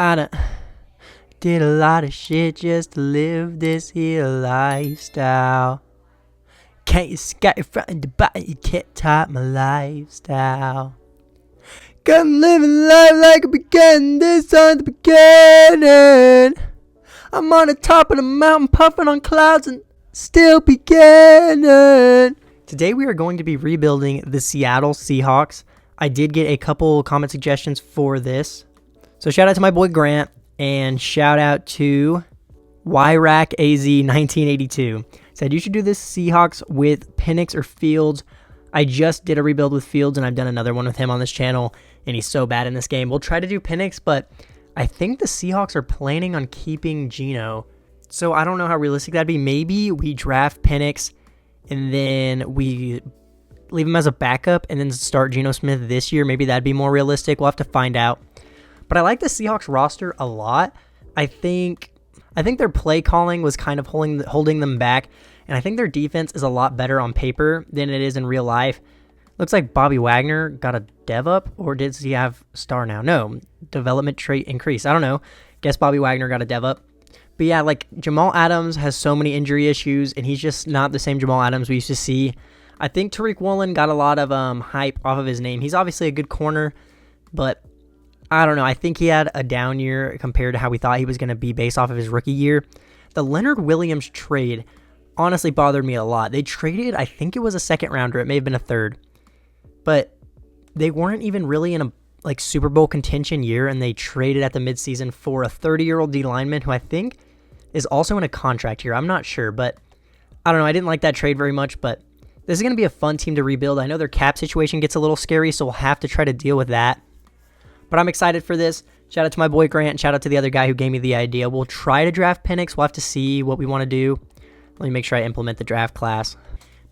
I done did a lot of shit just to live this here lifestyle. Can't escape from the body, you can't top my lifestyle. Cause I'm living life like I began this on the beginning. I'm on the top of the mountain puffing on clouds and still beginning. Today we are going to be rebuilding the Seattle Seahawks. I did get a couple comment suggestions for this. So shout out to my boy Grant and shout out to YRACAZ1982. Said you should do this Seahawks with Penix or Fields. I just did a rebuild with Fields and I've done another one with him on this channel and he's so bad in this game. We'll try to do Penix, but I think the Seahawks are planning on keeping Geno. So I don't know how realistic that'd be. Maybe we draft Penix and then we leave him as a backup and then start Geno Smith this year. Maybe that'd be more realistic. We'll have to find out. But I like the Seahawks roster a lot. I think their play calling was kind of holding them back, and I think their defense is a lot better on paper than it is in real life. Looks like Bobby Wagner got a dev up, or did he have star now? No, development trait increase. I don't know. Guess Bobby Wagner got a dev up. But yeah, like Jamal Adams has so many injury issues, and he's just not the same Jamal Adams we used to see. I think Tariq Woolen got a lot of hype off of his name. He's obviously a good corner, but I don't know. I think he had a down year compared to how we thought he was going to be based off of his rookie year. The Leonard Williams trade honestly bothered me a lot. They traded, I think it was a second rounder. It may have been a third. But they weren't even really in a Super Bowl contention year, and they traded at the midseason for a 30-year-old D lineman who I think is also in a contract year. I'm not sure, but I don't know. I didn't like that trade very much, but this is going to be a fun team to rebuild. I know their cap situation gets a little scary, so we'll have to try to deal with that. But I'm excited for this. Shout out to my boy Grant and shout out to the other guy who gave me the idea. We'll try to draft Penix. We'll have to see what we want to do. Let me make sure I implement the draft class.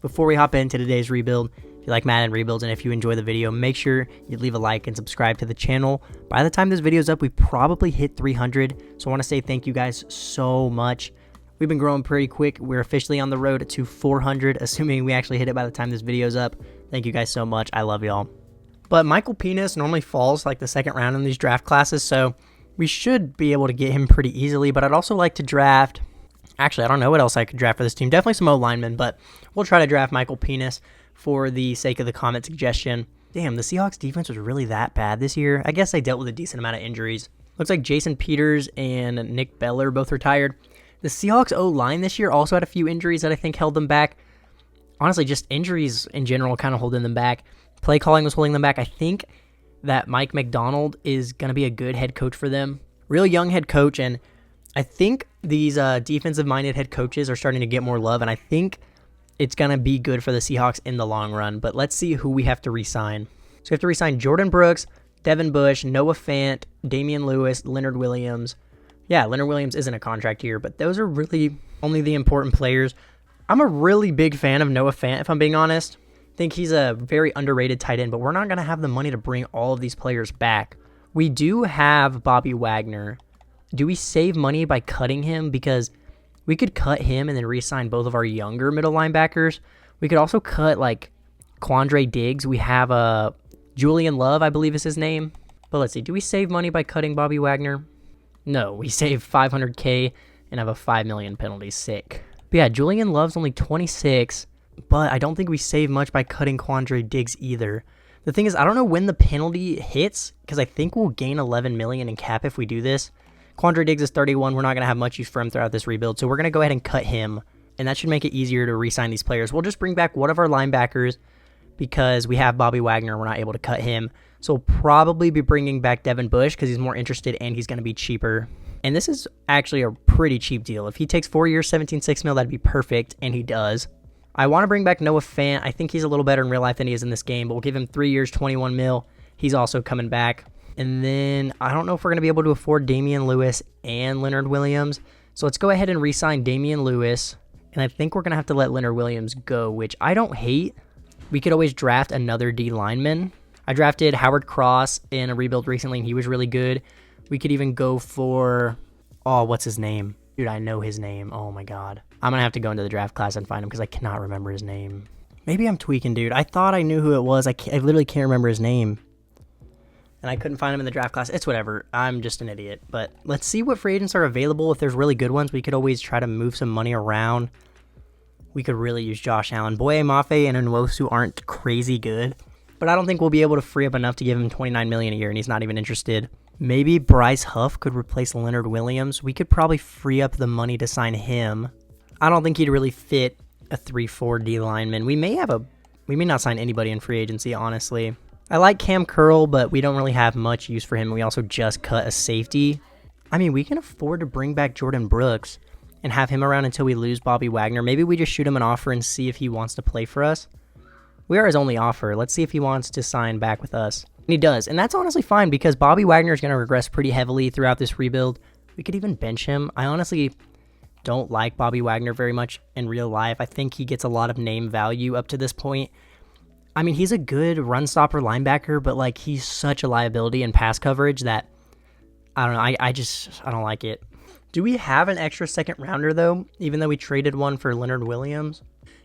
Before we hop into today's rebuild, if you like Madden rebuilds and if you enjoy the video, make sure you leave a like and subscribe to the channel. By the time this video is up, we probably hit 300. So I want to say thank you guys so much. We've been growing pretty quick. We're officially on the road to 400, assuming we actually hit it by the time this video is up. Thank you guys so much. I love y'all. But Michael Penix normally falls like the second round in these draft classes, so we should be able to get him pretty easily. But I'd also like to draft, actually, I don't know what else I could draft for this team. Definitely some O-linemen, but we'll try to draft Michael Penix for the sake of the comment suggestion. Damn, the Seahawks defense was really that bad this year. I guess they dealt with a decent amount of injuries. Looks like Jason Peters and Nick Beller both retired. The Seahawks O-line this year also had a few injuries that I think held them back. Honestly, just injuries in general kind of holding them back. Play calling was holding them back. I think that Mike McDonald is going to be a good head coach for them. Real young head coach, and I think these defensive-minded head coaches are starting to get more love, and I think it's going to be good for the Seahawks in the long run. But let's see who we have to re-sign. So we have to re-sign Jordan Brooks, Devin Bush, Noah Fant, Damian Lewis, Leonard Williams. Yeah, Leonard Williams isn't a contract here, but those are really only the important players. I'm a really big fan of Noah Fant, if I'm being honest. I think he's a very underrated tight end, but we're not going to have the money to bring all of these players back. We do have Bobby Wagner. Do we save money by cutting him? Because we could cut him and then re-sign both of our younger middle linebackers. We could also cut like Quandre Diggs. We have Julian Love, I believe is his name. But let's see. Do we save money by cutting Bobby Wagner? No, we save $500K and have a $5 million penalty. Sick. But yeah, Julian Love's only 26. But I don't think we save much by cutting Quandre Diggs either. The thing is, I don't know when the penalty hits, because I think we'll gain $11 million in cap if we do this. Quandre Diggs is 31. We're not going to have much use for him throughout this rebuild, so we're going to go ahead and cut him, and that should make it easier to re-sign these players. We'll just bring back one of our linebackers because we have Bobby Wagner. We're not able to cut him, so we'll probably be bringing back Devin Bush because he's more interested and he's going to be cheaper. And this is actually a pretty cheap deal. If he takes 4 years, $17.6 million, that'd be perfect, and he does. I want to bring back Noah Fant. I think he's a little better in real life than he is in this game, but we'll give him 3 years, $21 million. He's also coming back. And then I don't know if we're going to be able to afford Damian Lewis and Leonard Williams. So let's go ahead and re-sign Damian Lewis. And I think we're going to have to let Leonard Williams go, which I don't hate. We could always draft another D lineman. I drafted Howard Cross in a rebuild recently, and he was really good. We could even go for, what's his name? Dude, I know his name. Oh my God. I'm going to have to go into the draft class and find him because I cannot remember his name. Maybe I'm tweaking, dude. I thought I knew who it was. I literally can't remember his name. and I couldn't find him in the draft class. It's whatever. I'm just an idiot. But let's see what free agents are available. If there's really good ones, we could always try to move some money around. We could really use Josh Allen. Boye Mafe and Nwosu aren't crazy good, but I don't think we'll be able to free up enough to give him $29 million a year, and he's not even interested. Maybe Bryce Huff could replace Leonard Williams. We could probably free up the money to sign him. I don't think he'd really fit a 3-4 D lineman. We may not sign anybody in free agency, honestly. I like Cam Curl, but we don't really have much use for him. We also just cut a safety. I mean, we can afford to bring back Jordan Brooks and have him around until we lose Bobby Wagner. Maybe we just shoot him an offer and see if he wants to play for us. We are his only offer. Let's see if he wants to sign back with us. And he does, and that's honestly fine because Bobby Wagner is going to regress pretty heavily throughout this rebuild. We could even bench him. I honestly don't like Bobby Wagner very much in real life. I think he gets a lot of name value up to this point. I mean, he's a good run stopper linebacker, but like he's such a liability in pass coverage that I don't know. I don't like it. Do we have an extra second rounder though, even though we traded one for Leonard Williams?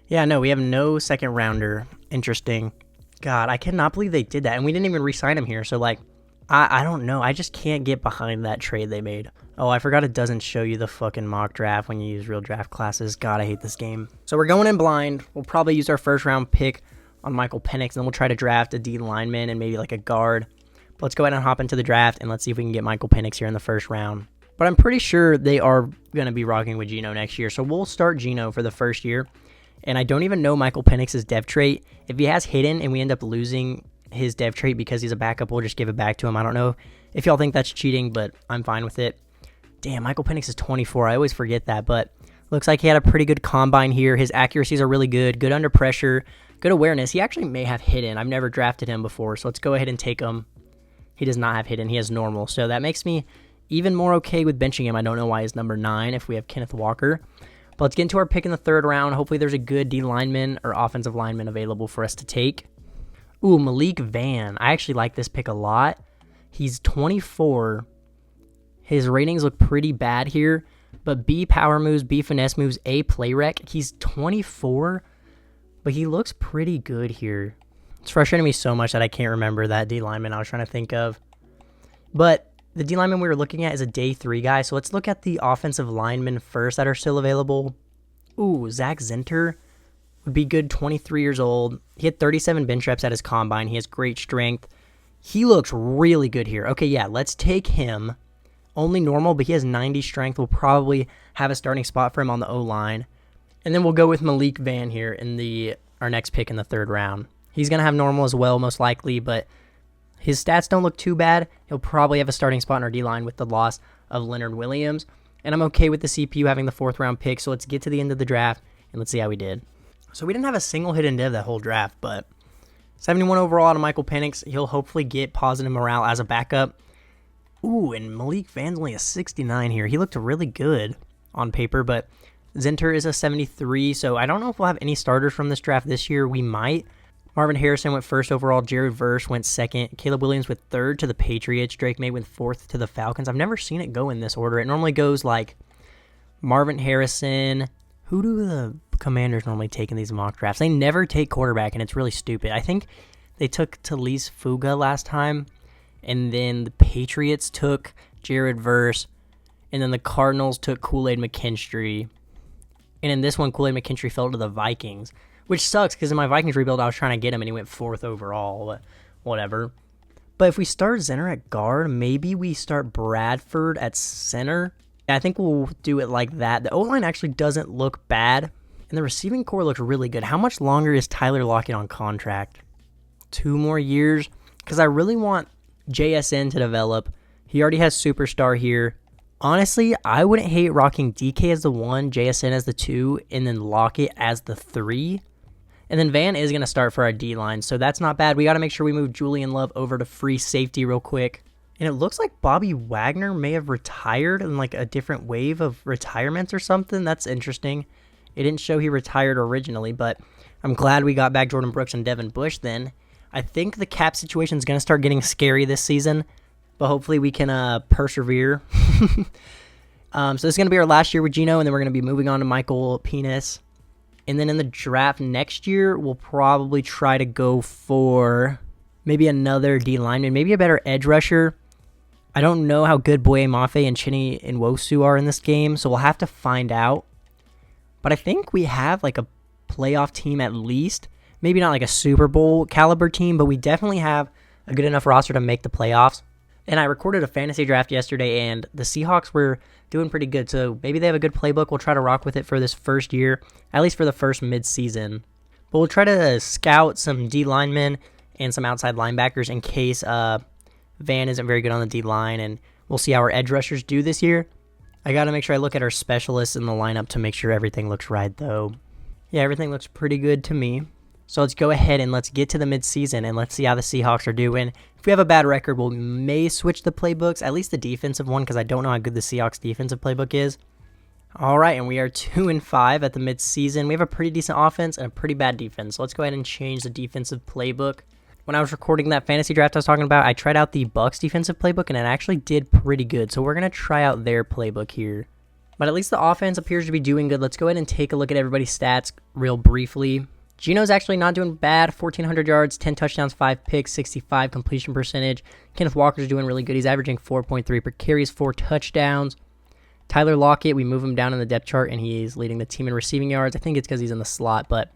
Yeah, no, we have no second rounder. Interesting. God, I cannot believe they did that, and we didn't even re-sign him here, so like, I don't know. I just can't get behind that trade they made. Oh, I forgot it doesn't show you the fucking mock draft when you use real draft classes. God, I hate this game. So we're going in blind. We'll probably use our first round pick on Michael Penix, and then we'll try to draft a D lineman and maybe like a guard. But let's go ahead and hop into the draft, and let's see if we can get Michael Penix here in the first round. But I'm pretty sure they are going to be rocking with Geno next year, so we'll start Geno for the first year. And I don't even know Michael Penix's dev trait. If he has hidden and we end up losing his dev trait because he's a backup, we'll just give it back to him. I don't know if y'all think that's cheating, but I'm fine with it. Damn, Michael Penix is 24. I always forget that, but looks like he had a pretty good combine here. His accuracies are really good under pressure, good awareness. He actually may have hidden. I've never drafted him before, so let's go ahead and take him. He does not have hidden. He has normal, so that makes me even more okay with benching him. I don't know why he's number 9 if we have Kenneth Walker. But let's get into our pick in the third round. Hopefully there's a good D lineman or offensive lineman available for us to take. Ooh, Malik Van. I actually like this pick a lot. He's 24. His ratings look pretty bad here, but B power moves, B finesse moves, A play rec. He's 24, but he looks pretty good here. It's frustrating me so much that I can't remember that D lineman I was trying to think of. But the D lineman we were looking at is a day 3 guy, so let's look at the offensive linemen first that are still available. Ooh, Zach Zinter would be good, 23 years old. He had 37 bench reps at his combine. He has great strength. He looks really good here. Okay, yeah, let's take him. Only normal, but he has 90 strength. We'll probably have a starting spot for him on the O-line. And then we'll go with Malik Van here in our next pick in the third round. He's going to have normal as well, most likely, but his stats don't look too bad. He'll probably have a starting spot in our D-line with the loss of Leonard Williams. And I'm okay with the CPU having the 4th round pick, so let's get to the end of the draft, and let's see how we did. So we didn't have a single hidden dev that whole draft, but 71 overall to Michael Penix. He'll hopefully get positive morale as a backup. Ooh, and Malik Van's only a 69 here. He looked really good on paper, but Zinter is a 73, so I don't know if we'll have any starters from this draft this year. We might. Marvin Harrison went 1st overall. Jared Verse went 2nd. Caleb Williams went 3rd to the Patriots. Drake May went 4th to the Falcons. I've never seen it go in this order. It normally goes like Marvin Harrison. Who do the Commanders normally take in these mock drafts? They never take quarterback, and it's really stupid. I think they took Talise Fuga last time, and then the Patriots took Jared Verse, and then the Cardinals took Kool-Aid McKinstry. And in this one, Kool-Aid McKinstry fell to the Vikings, which sucks because in my Vikings rebuild, I was trying to get him, and he went 4th overall, but whatever. But if we start Zinter at guard, maybe we start Bradford at center. I think we'll do it like that. The O-line actually doesn't look bad, and the receiving core looks really good. How much longer is Tyler Lockett on contract? 2 more years? Because I really want JSN to develop. He already has Superstar here. Honestly, I wouldn't hate rocking DK as the 1, JSN as the 2, and then Lockett as the 3. And then Van is going to start for our D-line, so that's not bad. We got to make sure we move Julian Love over to free safety real quick. And it looks like Bobby Wagner may have retired in like a different wave of retirements or something. That's interesting. It didn't show he retired originally, but I'm glad we got back Jordan Brooks and Devin Bush then. I think the cap situation is going to start getting scary this season, but hopefully we can persevere. So this is going to be our last year with Geno, and then we're going to be moving on to Michael Penix. And then in the draft next year, we'll probably try to go for maybe another D lineman, maybe a better edge rusher. I don't know how good Boye Mafe and Chiney Nwosu are in this game, so we'll have to find out. But I think we have like a playoff team at least. Maybe not like a Super Bowl caliber team, but we definitely have a good enough roster to make the playoffs. And I recorded a fantasy draft yesterday, and the Seahawks were doing pretty good. So maybe they have a good playbook. We'll try to rock with it for this first year, at least for the first mid-season. But we'll try to scout some D linemen and some outside linebackers in case Van isn't very good on the D-line, and we'll see how our edge rushers do this year. I got to make sure I look at our specialists in the lineup to make sure everything looks right, though. Yeah, everything looks pretty good to me. So let's go ahead and let's get to the midseason, and let's see how the Seahawks are doing. If we have a bad record, we may switch the playbooks, at least the defensive one, because I don't know how good the Seahawks defensive playbook is. All right, and we are 2-5 at the midseason. We have a pretty decent offense and a pretty bad defense. So let's go ahead and change the defensive playbook. When I was recording that fantasy draft I was talking about, I tried out the Bucs defensive playbook, and it actually did pretty good. So we're going to try out their playbook here. But at least the offense appears to be doing good. Let's go ahead and take a look at everybody's stats real briefly. Geno's actually not doing bad. 1,400 yards, 10 touchdowns, 5 picks, 65 completion percentage. Kenneth Walker's doing really good. He's averaging 4.3 per carries, 4 touchdowns. Tyler Lockett, we move him down in the depth chart, and he's leading the team in receiving yards. I think it's because he's in the slot, but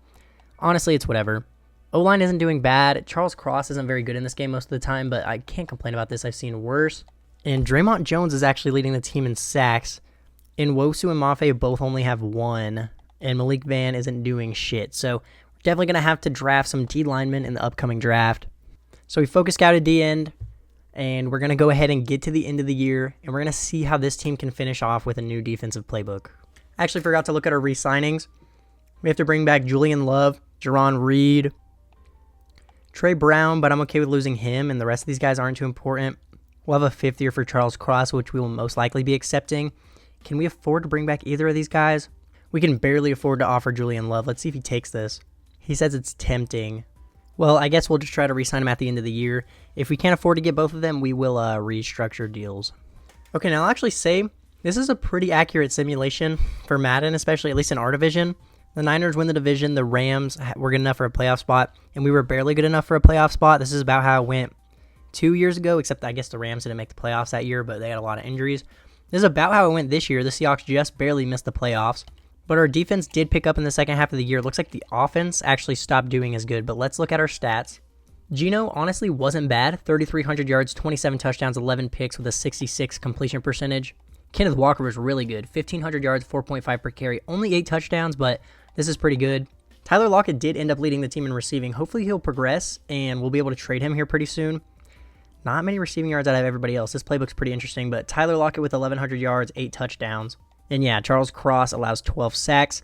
honestly, it's whatever. O-line isn't doing bad. Charles Cross isn't very good in this game most of the time, but I can't complain about this. I've seen worse. And Draymond Jones is actually leading the team in sacks. Nwosu and Mafe both only have 1, and Malik Van isn't doing shit. So we're definitely going to have to draft some D linemen in the upcoming draft. So we focus scouted D end, and we're going to go ahead and get to the end of the year, and we're going to see how this team can finish off with a new defensive playbook. I actually forgot to look at our re-signings. We have to bring back Julian Love, Jerron Reed, Trey Brown, but I'm okay with losing him, and the rest of these guys aren't too important. We'll have a 5th year for Charles Cross, which we will most likely be accepting. Can we afford to bring back either of these guys? We can barely afford to offer Julian Love. Let's see if he takes this. He says it's tempting. Well, I guess we'll just try to re-sign him at the end of the year. If we can't afford to get both of them, we will restructure deals. Okay, now I'll actually say this is a pretty accurate simulation for Madden, especially at least in our division. The Niners win the division, the Rams were good enough for a playoff spot, and we were barely good enough for a playoff spot. This is about how it went 2 years ago, except I guess the Rams didn't make the playoffs that year, but they had a lot of injuries. This is about how it went this year. The Seahawks just barely missed the playoffs, but our defense did pick up in the second half of the year. It looks like the offense actually stopped doing as good, but let's look at our stats. Geno honestly wasn't bad. 3,300 yards, 27 touchdowns, 11 picks with a 66 completion percentage. Kenneth Walker was really good. 1,500 yards, 4.5 per carry, only 8 touchdowns, but this is pretty good. Tyler Lockett did end up leading the team in receiving. Hopefully he'll progress, and we'll be able to trade him here pretty soon. Not many receiving yards out of everybody else. This playbook's pretty interesting, but Tyler Lockett with 1,100 yards, 8 touchdowns. And yeah, Charles Cross allows 12 sacks.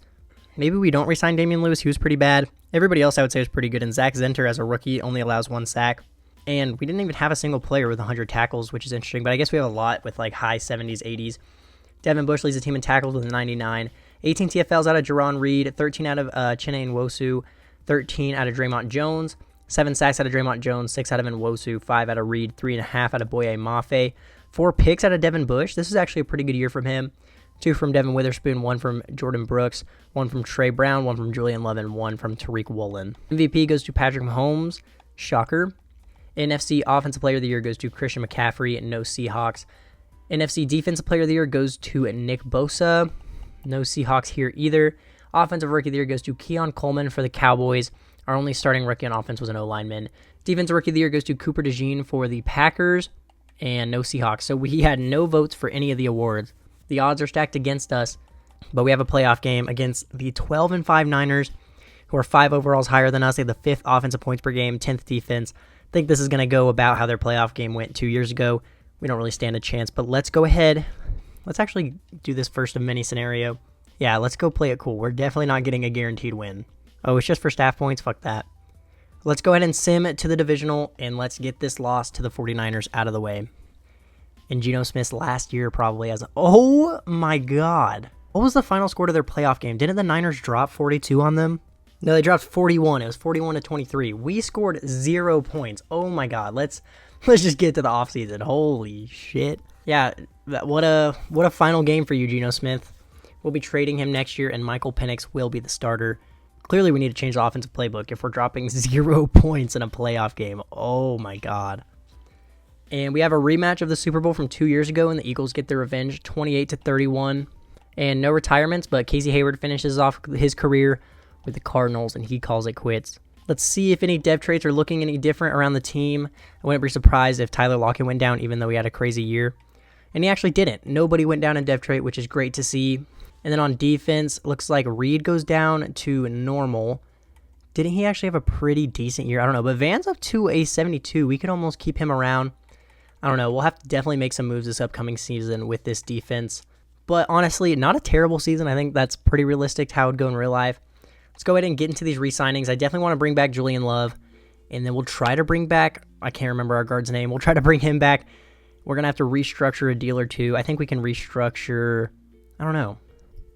Maybe we don't re-sign Damian Lewis. He was pretty bad. Everybody else I would say was pretty good, and Zach Zenter as a rookie only allows 1 sack. And we didn't even have a single player with 100 tackles, which is interesting, but I guess we have a lot with like high 70s, 80s. Devin Bush leads the team in tackles with 99. 18 TFLs out of Jerron Reed, 13 out of Chiney Nwosu, 13 out of Draymond Jones, 7 sacks out of Draymond Jones, 6 out of Nwosu, 5 out of Reed, 3.5 out of Boye Mafe, 4 picks out of Devin Bush. This is actually a pretty good year from him. 2 from Devin Witherspoon, 1 from Jordan Brooks, 1 from Trey Brown, 1 from Julian Love, and 1 from Tariq Woolen. MVP goes to Patrick Mahomes. Shocker. NFC Offensive Player of the Year goes to Christian McCaffrey, and no Seahawks. NFC Defensive Player of the Year goes to Nick Bosa. No Seahawks here either. Offensive Rookie of the Year goes to Keon Coleman for the Cowboys. Our only starting rookie on offense was an O-lineman. Defensive Rookie of the Year goes to Cooper DeJean for the Packers, and no Seahawks. So we had no votes for any of the awards. The odds are stacked against us, but we have a playoff game against the 12-5 Niners, who are 5 overalls higher than us. They have the 5th offensive points per game, 10th defense. I think this is going to go about how their playoff game went 2 years ago. We don't really stand a chance, but let's go ahead. Let's actually do this first of many scenario. Yeah, let's go play it cool. We're definitely not getting a guaranteed win. Oh, it's just for staff points? Fuck that. Let's go ahead and sim to the divisional, and let's get this loss to the 49ers out of the way. And Geno Smith's last year probably as oh my god. What was the final score to their playoff game? Didn't the Niners drop 42 on them? No, they dropped 41. It was 41-23. We scored 0 points. Oh my god. Let's just get to the offseason. Holy shit. Yeah, what a final game for you, Geno Smith. We'll be trading him next year, and Michael Penix will be the starter. Clearly, we need to change the offensive playbook if we're dropping 0 points in a playoff game. Oh my God. And we have a rematch of the Super Bowl from 2 years ago, and the Eagles get their revenge, 28-31. And no retirements, but Casey Hayward finishes off his career with the Cardinals, and he calls it quits. Let's see if any depth traits are looking any different around the team. I wouldn't be surprised if Tyler Lockett went down, even though he had a crazy year. And he actually didn't. Nobody went down in depth trait, which is great to see. And then on defense, looks like Reed goes down to normal. Didn't he actually have a pretty decent year? I don't know. But Van's up to a 72. We could almost keep him around. I don't know. We'll have to definitely make some moves this upcoming season with this defense. But honestly, not a terrible season. I think that's pretty realistic how it would go in real life. Let's go ahead and get into these re-signings. I definitely want to bring back Julian Love. And then we'll try to bring back, I can't remember our guard's name. We'll try to bring him back. We're going to have to restructure a deal or two. I think we can restructure, I don't know.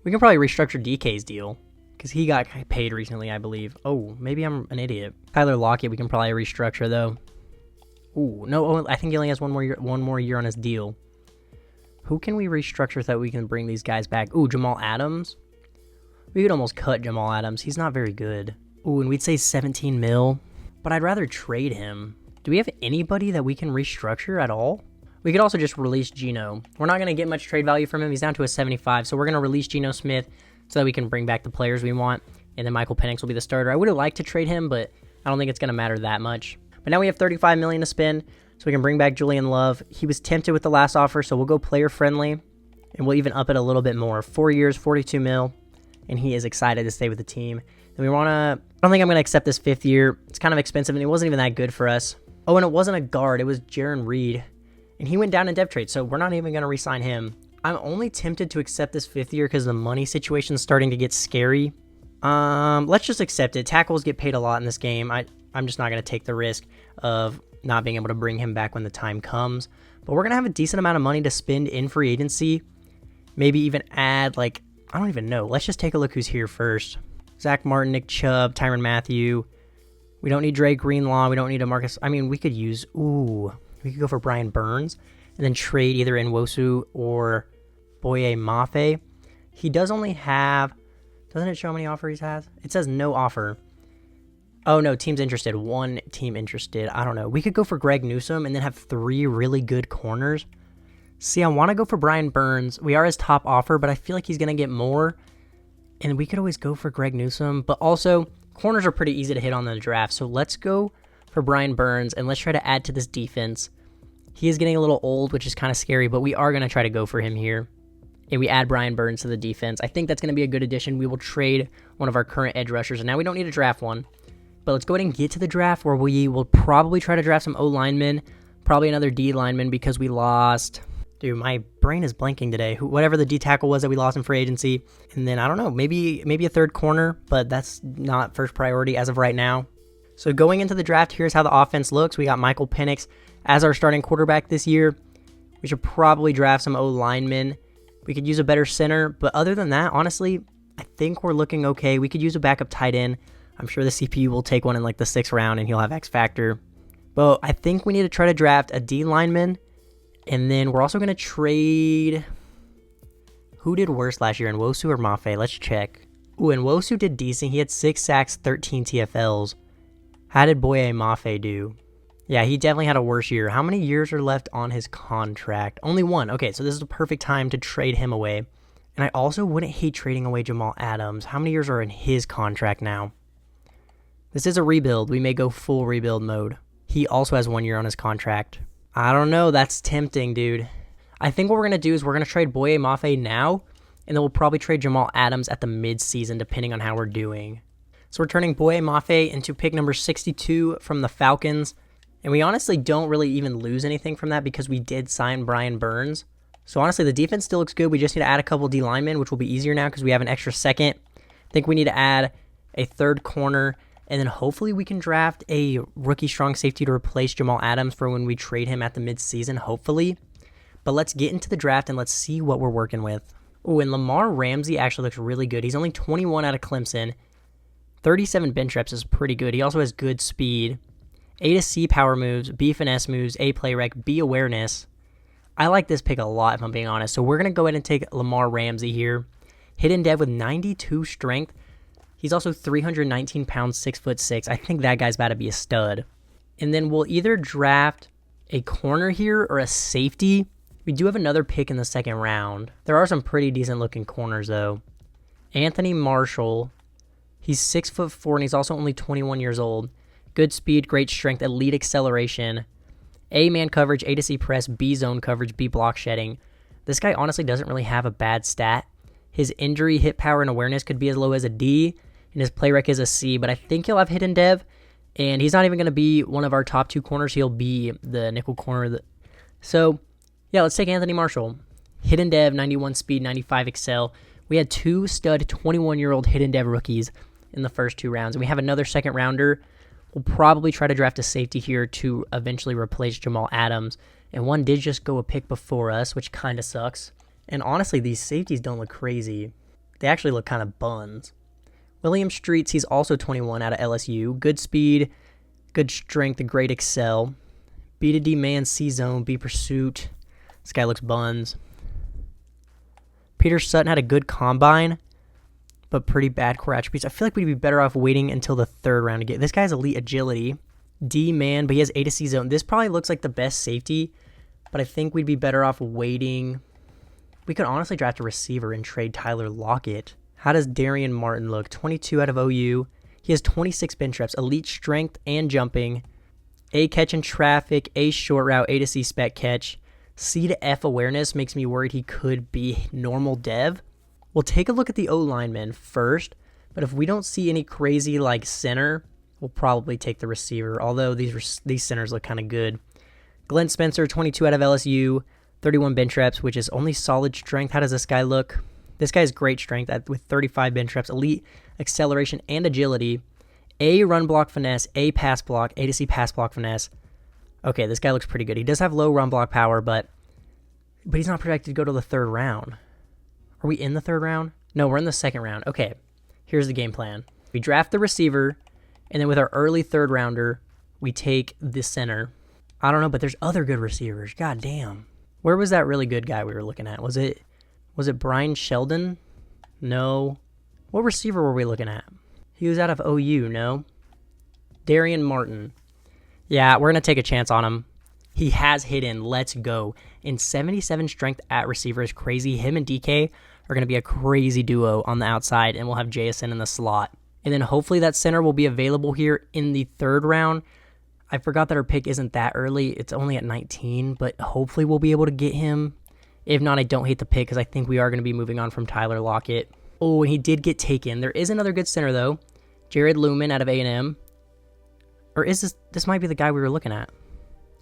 We can probably restructure DK's deal because he got paid recently, I believe. Oh, maybe I'm an idiot. Tyler Lockett, we can probably restructure though. Ooh, no, I think he only has one more year on his deal. Who can we restructure so that we can bring these guys back? Ooh, Jamal Adams. We could almost cut Jamal Adams. He's not very good. Ooh, and we'd say 17 mil, but I'd rather trade him. Do we have anybody that we can restructure at all? We could also just release Geno. We're not going to get much trade value from him. He's down to a 75, so we're going to release Geno Smith so that we can bring back the players we want, and then Michael Penix will be the starter. I would have liked to trade him, but I don't think it's going to matter that much. But now we have $35 million to spend, so we can bring back Julian Love. He was tempted with the last offer, so we'll go player-friendly, and we'll even up it a little bit more. 4 years, 42 mil, and he is excited to stay with the team. And we want to... I don't think I'm going to accept this 5th year. It's kind of expensive, and it wasn't even that good for us. Oh, and it wasn't a guard. It was Jaron Reed. And he went down in depth trade, so we're not even going to re-sign him. I'm only tempted to accept this 5th year because the money situation is starting to get scary. Let's just accept it. Tackles get paid a lot in this game. I'm just not going to take the risk of not being able to bring him back when the time comes. But we're going to have a decent amount of money to spend in free agency. Maybe even add, like, I don't even know. Let's just take a look who's here first. Zach Martin, Nick Chubb, Tyrann Mathieu. We don't need Drake Greenlaw. We don't need a Marcus. I mean, we could use... Ooh... We could go for Brian Burns and then trade either Nwosu or Boye Mafe. He does only have... Doesn't it show how many offers he has? It says no offer. Oh, no. Team's interested. One team interested. I don't know. We could go for Greg Newsome and then have 3 really good corners. See, I want to go for Brian Burns. We are his top offer, but I feel like he's going to get more. And we could always go for Greg Newsome. But also, corners are pretty easy to hit on the draft. So let's go for Brian Burns and let's try to add to this defense. He is getting a little old, which is kind of scary, but we are going to try to go for him here. And we add Brian Burns to the defense. I think that's going to be a good addition. We will trade one of our current edge rushers, and now we don't need to draft one. But let's go ahead and get to the draft where we will probably try to draft some O-linemen, probably another D-lineman because we lost... Dude, my brain is blanking today. Whatever the D tackle was that we lost in free agency. And then, I don't know, maybe a third corner, but that's not first priority as of right now. So going into the draft, here's how the offense looks. We got Michael Penix as our starting quarterback this year. We should probably draft some O-linemen. We could use a better center, but other than that, honestly, I think we're looking okay. We could use a backup tight end. I'm sure the CPU will take one in like the 6th round and he'll have X Factor. But I think we need to try to draft a D lineman. And then we're also going to trade... Who did worse last year, Nwosu or Mafe? Let's check. Ooh, Nwosu did decent. He had 6 sacks, 13 TFLs. How did Boye Mafe do? Yeah, he definitely had a worse year. How many years are left on his contract? Only 1. Okay, so this is the perfect time to trade him away. And I also wouldn't hate trading away Jamal Adams. How many years are in his contract now? This is a rebuild. We may go full rebuild mode. He also has 1 year on his contract. I don't know. That's tempting, dude. I think what we're going to do is we're going to trade Boye Mafe now, and then we'll probably trade Jamal Adams at the mid-season, depending on how we're doing. So we're turning Boye Mafe into pick number 62 from the Falcons, and we honestly don't really even lose anything from that because we did sign Brian Burns. So honestly, the defense still looks good. We just need to add a couple D linemen, which will be easier now because we have an extra second. I think we need to add a third corner, and then hopefully we can draft a rookie strong safety to replace Jamal Adams for when we trade him at the mid-season, hopefully. But let's get into the draft and let's see what we're working with. Oh, and Lamar Ramsey actually looks really good. He's only 21 out of Clemson. 37 bench reps is pretty good. He also has good speed. A to C power moves, B finesse moves, A play rec, B awareness. I like this pick a lot if I'm being honest. So we're going to go ahead and take Lamar Ramsey here. Hidden dev with 92 strength. He's also 319 pounds, 6'6". I think that guy's about to be a stud. And then we'll either draft a corner here or a safety. We do have another pick in the second round. There are some pretty decent looking corners though. Anthony Marshall. He's 6'4" and he's also only 21 years old. Good speed, great strength, elite acceleration. A man coverage, A to C press, B zone coverage, B block shedding. This guy honestly doesn't really have a bad stat. His injury, hit power, and awareness could be as low as a D, and his play rec is a C, but I think he'll have hidden dev, and he's not even going to be one of our top 2 corners. He'll be the nickel corner. So, yeah, let's take Anthony Marshall. Hidden dev, 91 speed, 95 excel. We had 2 stud 21-year-old hidden dev rookies in the first 2 rounds, and we have another second rounder. We'll probably try to draft a safety here to eventually replace Jamal Adams, and one did just go a pick before us, which kind of sucks. And honestly, these safeties don't look crazy. They actually look kind of buns. William Streets, he's also 21 out of LSU. Good speed, good strength, great excel. B to D man, C zone, B pursuit. This guy looks buns. Peter Sutton had a good combine, but pretty bad core attributes. I feel like we'd be better off waiting until the 3rd round to get. This guy's elite agility. D man, but he has A to C zone. This probably looks like the best safety, but I think we'd be better off waiting. We could honestly draft a receiver and trade Tyler Lockett. How does Darian Martin look? 22 out of OU. He has 26 bench reps, elite strength and jumping. A catch in traffic, A short route, A to C spec catch. C to F awareness makes me worried he could be normal dev. We'll take a look at the O-lineman first, but if we don't see any crazy like center, we'll probably take the receiver, although these centers look kind of good. Glenn Spencer, 22 out of LSU, 31 bench reps, which is only solid strength. How does this guy look? This guy has great strength with 35 bench reps, elite acceleration and agility. A run block finesse, A pass block, A to C pass block finesse. Okay, this guy looks pretty good. He does have low run block power, but he's not projected to go to the 3rd round. Are we in the 3rd round? No, we're in the 2nd round. Okay, here's the game plan. We draft the receiver, and then with our early 3rd rounder, we take the center. I don't know, but there's other good receivers. God damn. Where was that really good guy we were looking at? Was it Brian Sheldon? No. What receiver were we looking at? He was out of OU, no? Darian Martin. Yeah, we're going to take a chance on him. He has hidden. Let's go. And 77 strength at receiver is crazy. Him and DK are going to be a crazy duo on the outside, and we'll have JSN in the slot. And then hopefully that center will be available here in the 3rd round. I forgot that our pick isn't that early. It's only at 19, but hopefully we'll be able to get him. If not, I don't hate the pick because I think we are going to be moving on from Tyler Lockett. Oh, and he did get taken. There is another good center, though. Jared Lumen out of A&M. Or is this might be the guy we were looking at.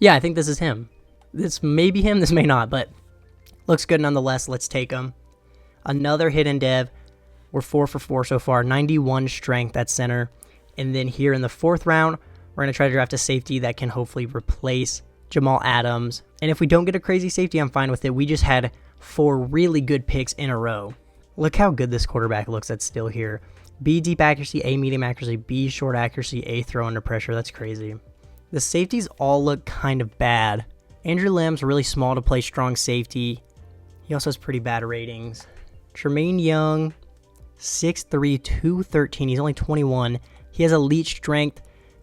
Yeah, I think this is him. This may be him, this may not, but looks good nonetheless. Let's take him. Another hidden dev. We're 4 for 4 so far. 91 strength at center. And then here in the 4th round, we're going to try to draft a safety that can hopefully replace Jamal Adams. And if we don't get a crazy safety, I'm fine with it. We just had 4 really good picks in a row. Look how good this quarterback looks that's still here. B deep accuracy, A medium accuracy, B short accuracy, A throw under pressure. That's crazy. The safeties all look kind of bad. Andrew Lam's really small to play strong safety. He also has pretty bad ratings. Tremaine Young, 6'3", 213. He's only 21. He has elite strength,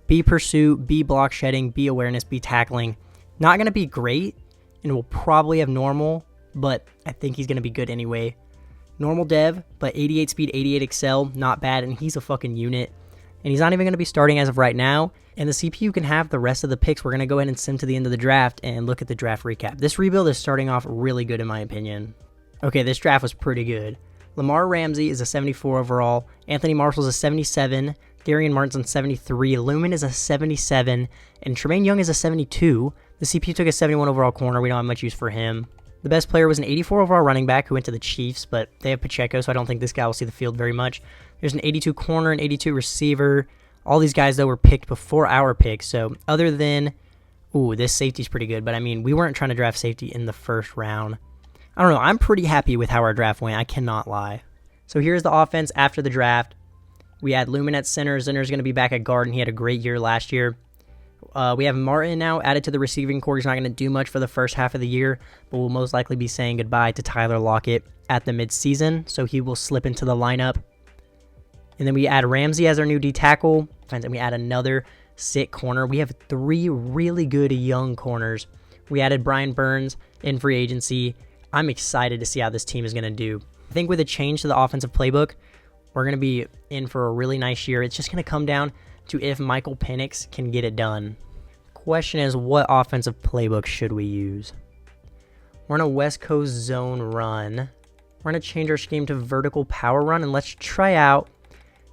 B pursuit, B block shedding, B awareness, B tackling. Not going to be great, and we'll probably have normal, but I think he's going to be good anyway. Normal dev, but 88 speed, 88 excel, not bad, and he's a fucking unit. And he's not even going to be starting as of right now, and the CPU can have the rest of the picks. We're going to go ahead and sim to the end of the draft and look at the draft recap. This rebuild is starting off really good in my opinion. Okay, this draft was pretty good. Lamar Ramsey is a 74 overall, Anthony Marshall's a 77, Darian Martin's a 73, Lumen is a 77, and Tremaine Young is a 72. The CPU took a 71 overall corner. We don't have much use for him. The best player was an 84 overall running back who went to the Chiefs, but they have Pacheco, so I don't think this guy will see the field very much. There's an 82 corner, an 82 receiver. All these guys, though, were picked before our pick, so other than... Ooh, this safety's pretty good, but I mean, we weren't trying to draft safety in the 1st round. I don't know. I'm pretty happy with how our draft went. I cannot lie. So here's the offense after the draft. We had Lumen at center. Zinner's going to be back at guard, and he had a great year last year. We have Martin now added to the receiving core. He's not going to do much for the first half of the year, but we'll most likely be saying goodbye to Tyler Lockett at the midseason, so he will slip into the lineup. And then we add Ramsey as our new D tackle, and then we add another sick corner. We have 3 really good young corners. We added Brian Burns in free agency. I'm excited to see how this team is going to do. I think with a change to the offensive playbook, we're going to be in for a really nice year. It's just going to come down to if Michael Penix can get it done. Question is, what offensive playbook should we use? We're in a West Coast zone run. We're going to change our scheme to vertical power run, and let's try out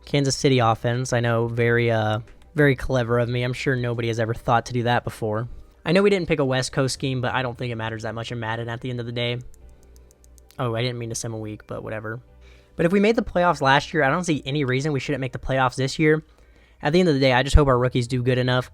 Kansas City offense. I know, very clever of me. I'm sure nobody has ever thought to do that before. I know we didn't pick a West Coast scheme, but I don't think it matters that much in Madden at the end of the day. Oh, I didn't mean to sim a week, but whatever. But if we made the playoffs last year, I don't see any reason we shouldn't make the playoffs this year. At the end of the day, I just hope our rookies do good enough,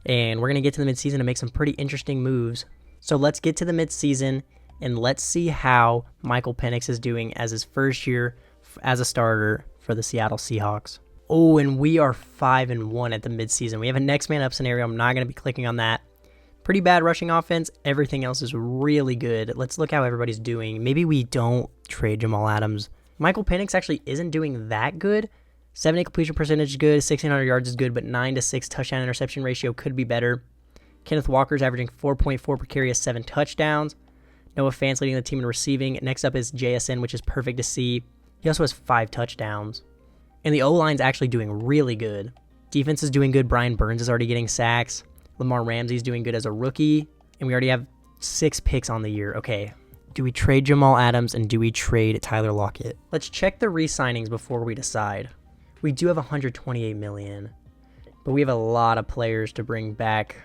and we're going to get to the midseason and make some pretty interesting moves. So let's get to the midseason, and let's see how Michael Penix is doing as his first year as a starter for the Seattle Seahawks. Oh, and we are 5-1 at the midseason. We have a next man up scenario. I'm not going to be clicking on that. Pretty bad rushing offense. Everything else is really good. Let's look how everybody's doing. Maybe we don't trade Jamal Adams. Michael Penix actually isn't doing that good. 70 completion percentage is good. 1,600 yards is good, but 9-6 touchdown interception ratio could be better. Kenneth Walker's averaging 4.4 per carry, 7 touchdowns. Noah Fant's leading the team in receiving. Next up is JSN, which is perfect to see. He also has 5 touchdowns. And the O-line's actually doing really good. Defense is doing good. Brian Burns is already getting sacks. Lamar Ramsey's doing good as a rookie. And we already have 6 picks on the year. Okay. Do we trade Jamal Adams and do we trade Tyler Lockett? Let's check the re-signings before we decide. We do have $128 million, but we have a lot of players to bring back.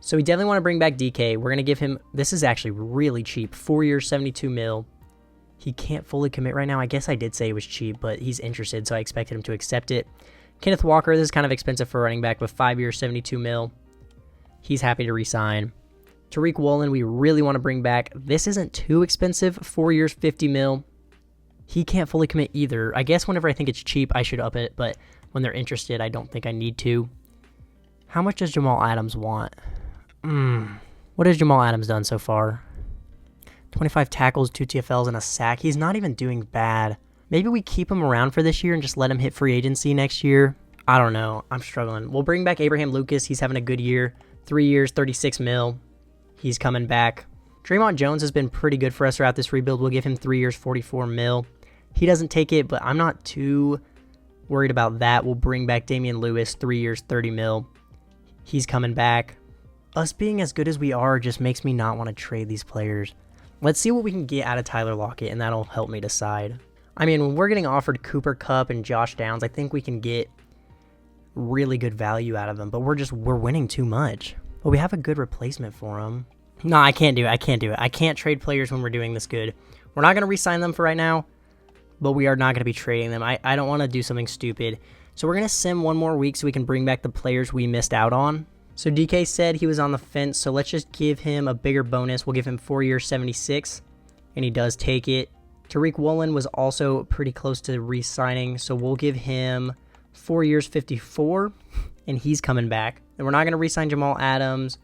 So we definitely want to bring back DK. We're going to give him, this is actually really cheap, 4 years, $72 million. He can't fully commit right now. I guess I did say it was cheap, but he's interested, so I expected him to accept it. Kenneth Walker, this is kind of expensive for a running back, but 5 years, $72 million. He's happy to re-sign. Tariq Woolen, we really want to bring back. This isn't too expensive, 4 years, $50 million. He can't fully commit either. I guess whenever I think it's cheap, I should up it, but when they're interested, I don't think I need to. How much does Jamal Adams want? What has Jamal Adams done so far? 25 tackles, 2 TFLs, and a sack. He's not even doing bad. Maybe we keep him around for this year and just let him hit free agency next year. I don't know. I'm struggling. We'll bring back Abraham Lucas. He's having a good year. 3 years, $36 million. He's coming back. Draymond Jones has been pretty good for us throughout this rebuild. We'll give him 3 years, $44 million. He doesn't take it, but I'm not too worried about that. We'll bring back Damian Lewis, 3 years, $30 million. He's coming back. Us being as good as we are just makes me not want to trade these players. Let's see what we can get out of Tyler Lockett, and that'll help me decide. I mean, when we're getting offered Cooper Kupp and Josh Downs, I think we can get really good value out of them, but we're winning too much. But we have a good replacement for them. No, I can't do it. I can't trade players when we're doing this good. We're not going to re-sign them for right now, but we are not going to be trading them. I don't want to do something stupid. So we're going to sim one more week so we can bring back the players we missed out on. So DK said he was on the fence, so let's just give him a bigger bonus. We'll give him 4 years, $76, and he does take it. Tariq Woolen was also pretty close to re-signing, so we'll give him 4 years, $54, and he's coming back. And we're not going to re-sign Jamal Adams.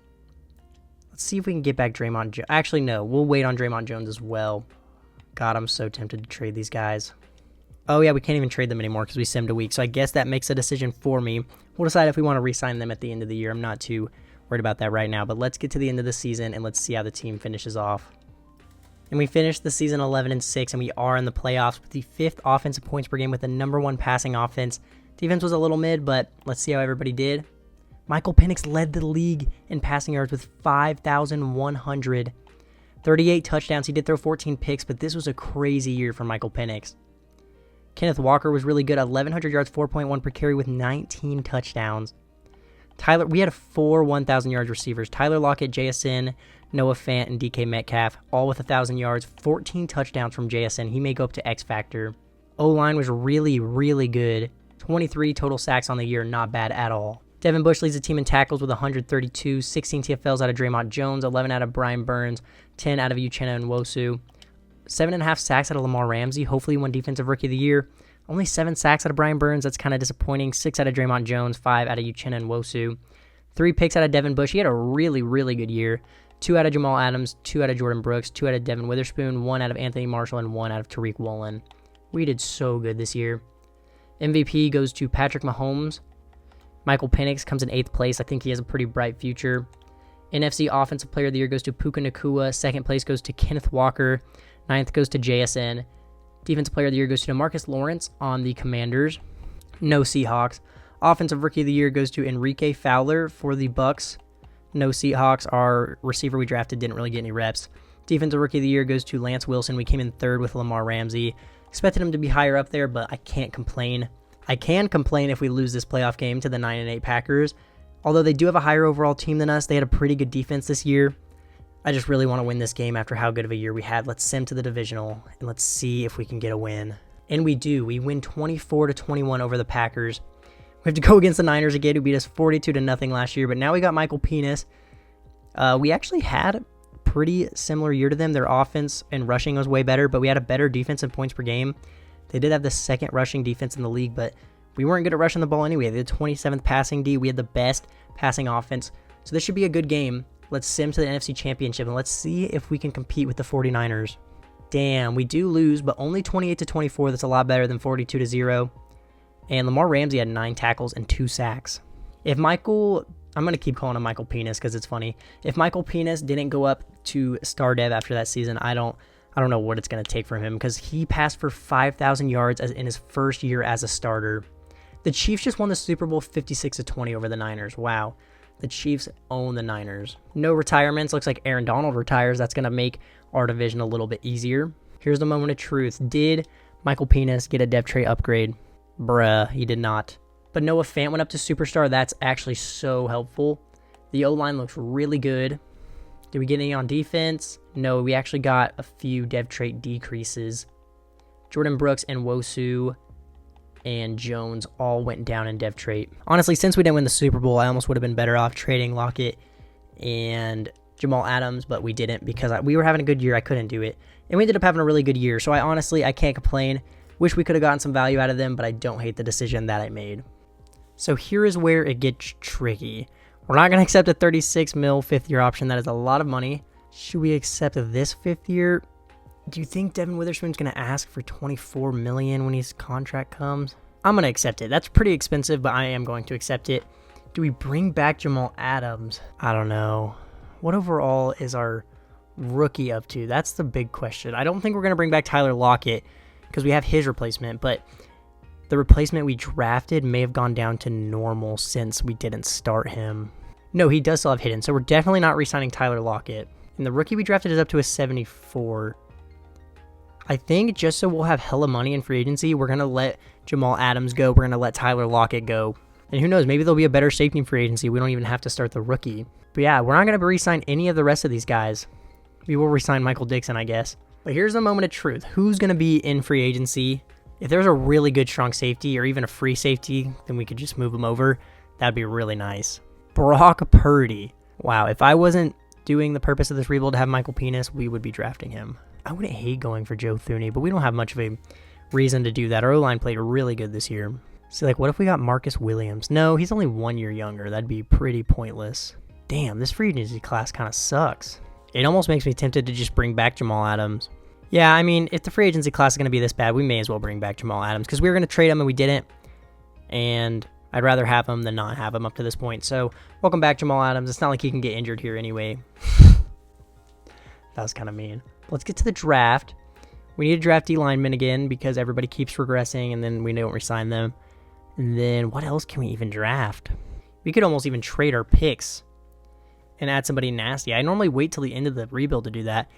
Let's see if we can get back Draymond Jones. Actually, no, we'll wait on Draymond Jones as well. God, I'm so tempted to trade these guys. Oh, yeah, we can't even trade them anymore because we simmed a week. So I guess that makes a decision for me. We'll decide if we want to re-sign them at the end of the year. I'm not too worried about that right now. But let's get to the end of the season and let's see how the team finishes off. And we finished the season 11-6, and we are in the playoffs with the 5th offensive points per game with the #1 passing offense. Defense was a little mid, but let's see how everybody did. Michael Penix led the league in passing yards with 5,100. 38 touchdowns. He did throw 14 picks, but this was a crazy year for Michael Penix. Kenneth Walker was really good, 1,100 yards, 4.1 per carry with 19 touchdowns. We had 4 1,000 yards receivers. Tyler Lockett, JSN, Noah Fant, and DK Metcalf, all with 1,000 yards, 14 touchdowns from JSN. He may go up to X Factor. O-line was really, really good. 23 total sacks on the year, not bad at all. Devin Bush leads the team in tackles with 132, 16 TFLs out of Draymond Jones, 11 out of Brian Burns, 10 out of Uchenna Nwosu. 7.5 sacks out of Lamar Ramsey. Hopefully won Defensive Rookie of the Year. Only 7 sacks out of Brian Burns. That's kind of disappointing. 6 out of Draymond Jones. 5 out of Uchenna Nwosu. 3 picks out of Devin Bush. He had a really, really good year. 2 out of Jamal Adams. 2 out of Jordan Brooks. 2 out of Devin Witherspoon. 1 out of Anthony Marshall. And 1 out of Tariq Woolen. We did so good this year. MVP goes to Patrick Mahomes. Michael Penix comes in 8th place. I think he has a pretty bright future. NFC Offensive Player of the Year goes to Puka Nacua. 2nd place goes to Kenneth Walker. 9th goes to JSN. Defensive Player of the Year goes to DeMarcus Lawrence on the Commanders. No Seahawks. Offensive Rookie of the Year goes to Enrique Fowler for the Bucks. No Seahawks. Our receiver we drafted didn't really get any reps. Defensive Rookie of the Year goes to Lance Wilson. We came in 3rd with Lamar Ramsey. Expected him to be higher up there, but I can't complain. I can complain if we lose this playoff game to the 9-8 Packers. Although they do have a higher overall team than us, they had a pretty good defense this year. I just really want to win this game after how good of a year we had. Let's sim to the divisional, and let's see if we can get a win. And we do. We win 24-21 over the Packers. We have to go against the Niners again, who beat us 42-0 last year, but now we got Michael Penix. We actually had a pretty similar year to them. Their offense and rushing was way better, but we had a better defense and points per game. They did have the 2nd rushing defense in the league, but we weren't good at rushing the ball anyway. They had the 27th passing D. We had the best passing offense. So this should be a good game. Let's sim to the NFC Championship, and let's see if we can compete with the 49ers. Damn, we do lose, but only 28-24. That's a lot better than 42-0. And Lamar Ramsey had 9 tackles and 2 sacks. I'm going to keep calling him Michael Penix because it's funny. If Michael Penix didn't go up to star dev after that season, I don't know what it's going to take from him because he passed for 5,000 yards in his first year as a starter. The Chiefs just won the Super Bowl 56-20 over the Niners. Wow. The Chiefs own the Niners. No retirements. Looks like Aaron Donald retires. That's going to make our division a little bit easier. Here's the moment of truth. Did Michael Penix get a depth trait upgrade? Bruh, he did not. But Noah Fant went up to superstar. That's actually so helpful. The O-line looks really good. Did we get any on defense? No, we actually got a few dev trait decreases. Jordan Brooks and Wosu and Jones all went down in dev trait. Honestly, since we didn't win the Super Bowl, I almost would have been better off trading Lockett and Jamal Adams, but we didn't because we were having a good year. I couldn't do it. And we ended up having a really good year. So I can't complain. Wish we could have gotten some value out of them, but I don't hate the decision that I made. So here is where it gets tricky. We're not going to accept a 36 mil 5th year option. That is a lot of money. Should we accept this 5th year? Do you think Devin Witherspoon's going to ask for $24 million when his contract comes? I'm going to accept it. That's pretty expensive, but I am going to accept it. Do we bring back Jamal Adams? I don't know. What overall is our rookie up to? That's the big question. I don't think we're going to bring back Tyler Lockett because we have his replacement, but the replacement we drafted may have gone down to normal since we didn't start him. No, he does still have hidden, so we're definitely not re-signing Tyler Lockett. And the rookie we drafted is up to a 74. I think just so we'll have hella money in free agency, we're going to let Jamal Adams go. We're going to let Tyler Lockett go. And who knows, maybe there'll be a better safety in free agency. We don't even have to start the rookie. But yeah, we're not going to re-sign any of the rest of these guys. We will re-sign Michael Dixon, I guess. But here's the moment of truth. Who's going to be in free agency? If there's a really good strong safety or even a free safety, then we could just move him over. That'd be really nice. Brock Purdy. Wow, if I wasn't doing the purpose of this rebuild to have Michael Penix, we would be drafting him. I wouldn't hate going for Joe Thuney, but we don't have much of a reason to do that. Our O-line played really good this year. So, what if we got Marcus Williams? No, he's only 1 year younger. That'd be pretty pointless. Damn, this free agency class kind of sucks. It almost makes me tempted to just bring back Jamal Adams. Yeah, I mean, if the free agency class is going to be this bad, we may as well bring back Jamal Adams because we were going to trade him and we didn't. And I'd rather have him than not have him up to this point. So, welcome back, Jamal Adams. It's not like he can get injured here anyway. That was kind of mean. Let's get to the draft. We need to draft D-linemen again because everybody keeps regressing and then we don't resign them. And then what else can we even draft? We could almost even trade our picks and add somebody nasty. I normally wait till the end of the rebuild to do that.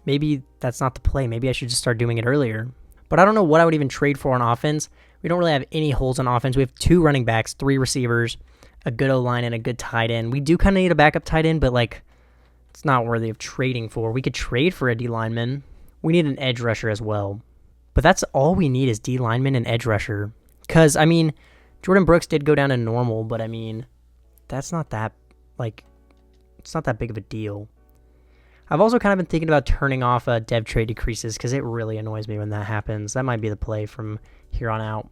Maybe that's not the play. Maybe I should just start doing it earlier. But I don't know what I would even trade for on offense. We don't really have any holes on offense. We have 2 running backs, 3 receivers, a good O-line, and a good tight end. We do kind of need a backup tight end, but it's not worthy of trading for. We could trade for a D-lineman. We need an edge rusher as well. But that's all we need is D-lineman and edge rusher. Because, Jordan Brooks did go down to normal, but that's not that, it's not that big of a deal. I've also kind of been thinking about turning off dev trade decreases because it really annoys me when that happens. That might be the play from here on out.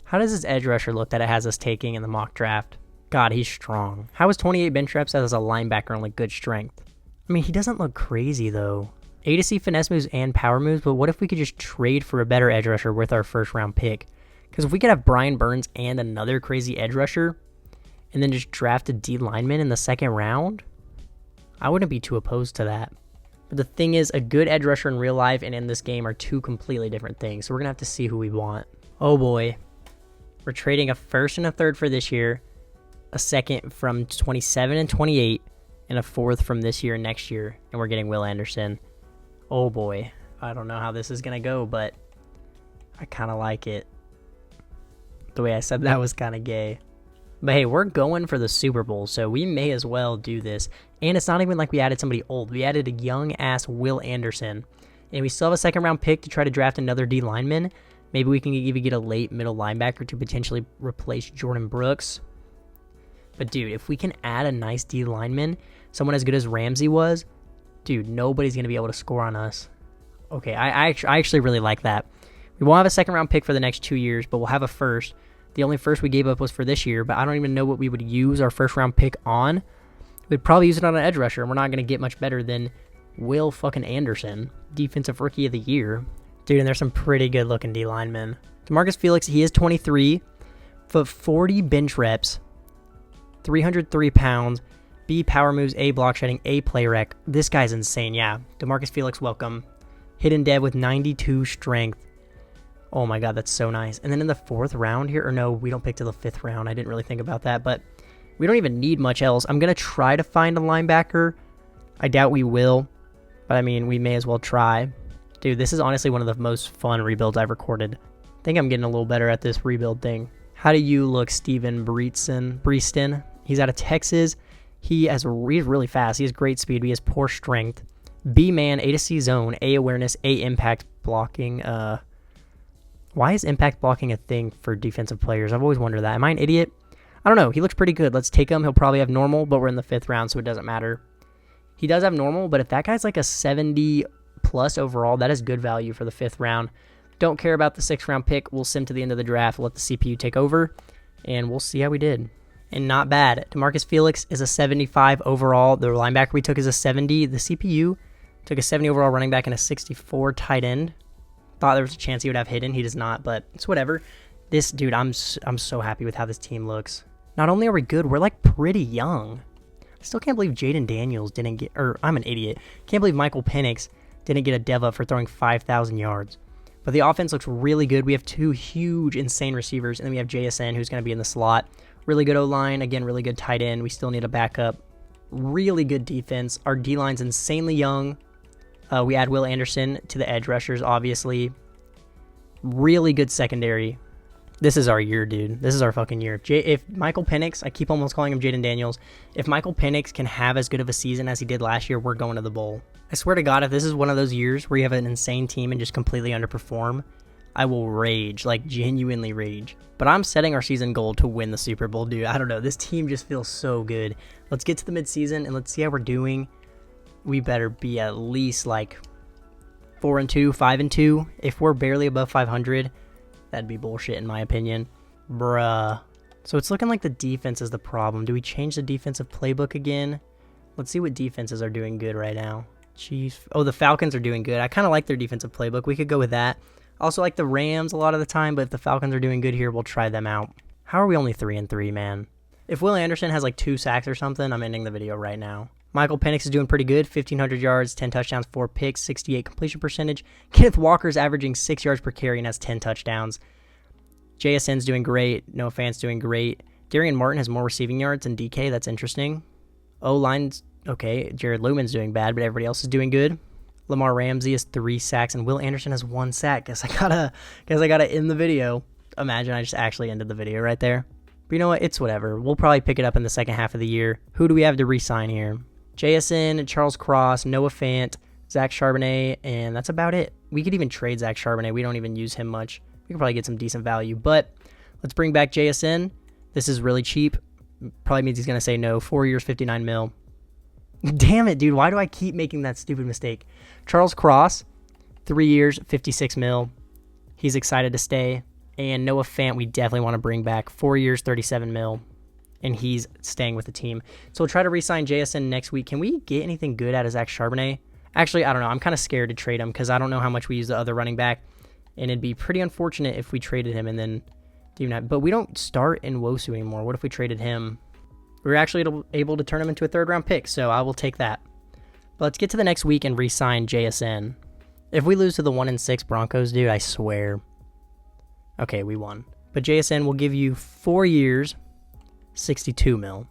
How does this edge rusher look that it has us taking in the mock draft? God, he's strong. How is 28 bench reps as a linebacker only good strength? He doesn't look crazy though. A to C finesse moves and power moves, but what if we could just trade for a better edge rusher with our first round pick? Because if we could have Brian Burns and another crazy edge rusher, and then just draft a D lineman in the second round, I wouldn't be too opposed to that. But the thing is, a good edge rusher in real life and in this game are two completely different things. So we're going to have to see who we want. Oh boy. We're trading a first and a third for this year, a second from 27 and 28, and a fourth from this year and next year. And we're getting Will Anderson. Oh boy. I don't know how this is going to go, but I kind of like it. The way I said that was kind of gay. But hey, we're going for the Super Bowl, so we may as well do this. And it's not even like we added somebody old. We added a young-ass Will Anderson. And we still have a second-round pick to try to draft another D lineman. Maybe we can even get a late middle linebacker to potentially replace Jordan Brooks. But dude, if we can add a nice D lineman, someone as good as Ramsey was, dude, nobody's going to be able to score on us. Okay, I actually really like that. We won't have a second-round pick for the next 2 years, but we'll have a first. The only first we gave up was for this year, but I don't even know what we would use our first-round pick on. We'd probably use it on an edge rusher, and we're not going to get much better than Will fucking Anderson, Defensive Rookie of the Year. Dude, and there's some pretty good-looking D linemen. DeMarcus Felix, he is 23, foot 40 bench reps, 303 pounds, B power moves, A block shedding, A play rec. This guy's insane, yeah. DeMarcus Felix, welcome. Hidden dev with 92 strength. Oh my god, that's so nice. And then in the fourth round here, or no, we don't pick to the fifth round. I didn't really think about that, but we don't even need much else. I'm going to try to find a linebacker. I doubt we will, but I mean, we may as well try. Dude, this is honestly one of the most fun rebuilds I've recorded. I think I'm getting a little better at this rebuild thing. How do you look, Steven Breeston? He's out of Texas. He's really fast. He has great speed, but he has poor strength. B-man, A to C zone, A awareness, A impact blocking. Why is impact blocking a thing for defensive players? I've always wondered that. Am I an idiot? I don't know. He looks pretty good. Let's take him. He'll probably have normal, but we're in the fifth round, so it doesn't matter. He does have normal, but if that guy's like a 70 plus overall, that is good value for the fifth round. Don't care about the sixth round pick. We'll sim to the end of the draft. We'll let the CPU take over, and we'll see how we did. And not bad. DeMarcus Felix is a 75 overall. The linebacker we took is a 70. The CPU took a 70 overall running back and a 64 tight end. Thought there was a chance he would have hidden. He does not, but it's whatever. This dude, I'm so happy with how this team looks. Not only are we good, we're like pretty young. I still can't believe Jaden Daniels didn't get, or I'm an idiot. Can't believe Michael Penix didn't get a dev up for throwing 5,000 yards. But the offense looks really good. We have two huge, insane receivers, and then we have JSN who's going to be in the slot. Really good O-line. Again, really good tight end. We still need a backup. Really good defense. Our D-line's insanely young. We add Will Anderson to the edge rushers, obviously. Really good secondary. This is our year, dude. This is our fucking year. If Michael Penix, I keep almost calling him Jaden Daniels, if Michael Penix can have as good of a season as he did last year, we're going to the bowl. I swear to God, if this is one of those years where you have an insane team and just completely underperform, I will rage, like genuinely rage. But I'm setting our season goal to win the Super Bowl, dude. I don't know. This team just feels so good. Let's get to the midseason and let's see how we're doing. We better be at least like 4-2, 5-2. If we're barely above 500, that'd be bullshit in my opinion. Bruh. So it's looking like the defense is the problem. Do we change the defensive playbook again? Let's see what defenses are doing good right now. Chiefs. Oh, the Falcons are doing good. I kind of like their defensive playbook. We could go with that. Also like the Rams a lot of the time, but if the Falcons are doing good here, we'll try them out. How are we only 3-3, man? If Will Anderson has like 2 sacks or something, I'm ending the video right now. Michael Penix is doing pretty good. 1,500 yards, 10 touchdowns, 4 picks, 68 completion percentage. Kenneth Walker's averaging 6 yards per carry and has 10 touchdowns. JSN's doing great. Noah Fant's doing great. Darian Martin has more receiving yards than DK. That's interesting. O-line's okay. Jared Luman's doing bad, but everybody else is doing good. Lamar Ramsey has 3 sacks, and Will Anderson has 1 sack. Guess I gotta end the video. Imagine I just actually ended the video right there. But you know what? It's whatever. We'll probably pick it up in the second half of the year. Who do we have to re-sign here? JSN, Charles Cross, Noah Fant, Zach Charbonnet, and that's about it. We could even trade Zach Charbonnet. We don't even use him much. We could probably get some decent value, but let's bring back JSN. This is really cheap. Probably means he's going to say no. 4 years, 59 mil. Damn it, dude. Why do I keep making that stupid mistake? Charles Cross, 3 years, 56 mil. He's excited to stay. And Noah Fant, we definitely want to bring back. 4 years, 37 mil. And he's staying with the team. So we'll try to re-sign JSN next week. Can we get anything good out of Zach Charbonnet? Actually, I don't know. I'm kind of scared to trade him because I don't know how much we use the other running back. And it'd be pretty unfortunate if we traded him and then But we don't start in Wosu anymore. What if we traded him? We were actually able to turn him into a 3rd-round pick, so I will take that. But let's get to the next week and re-sign JSN. If we lose to the 1-6 Broncos, dude, I swear. Okay, we won. But JSN will give you 4 years, 62 mil.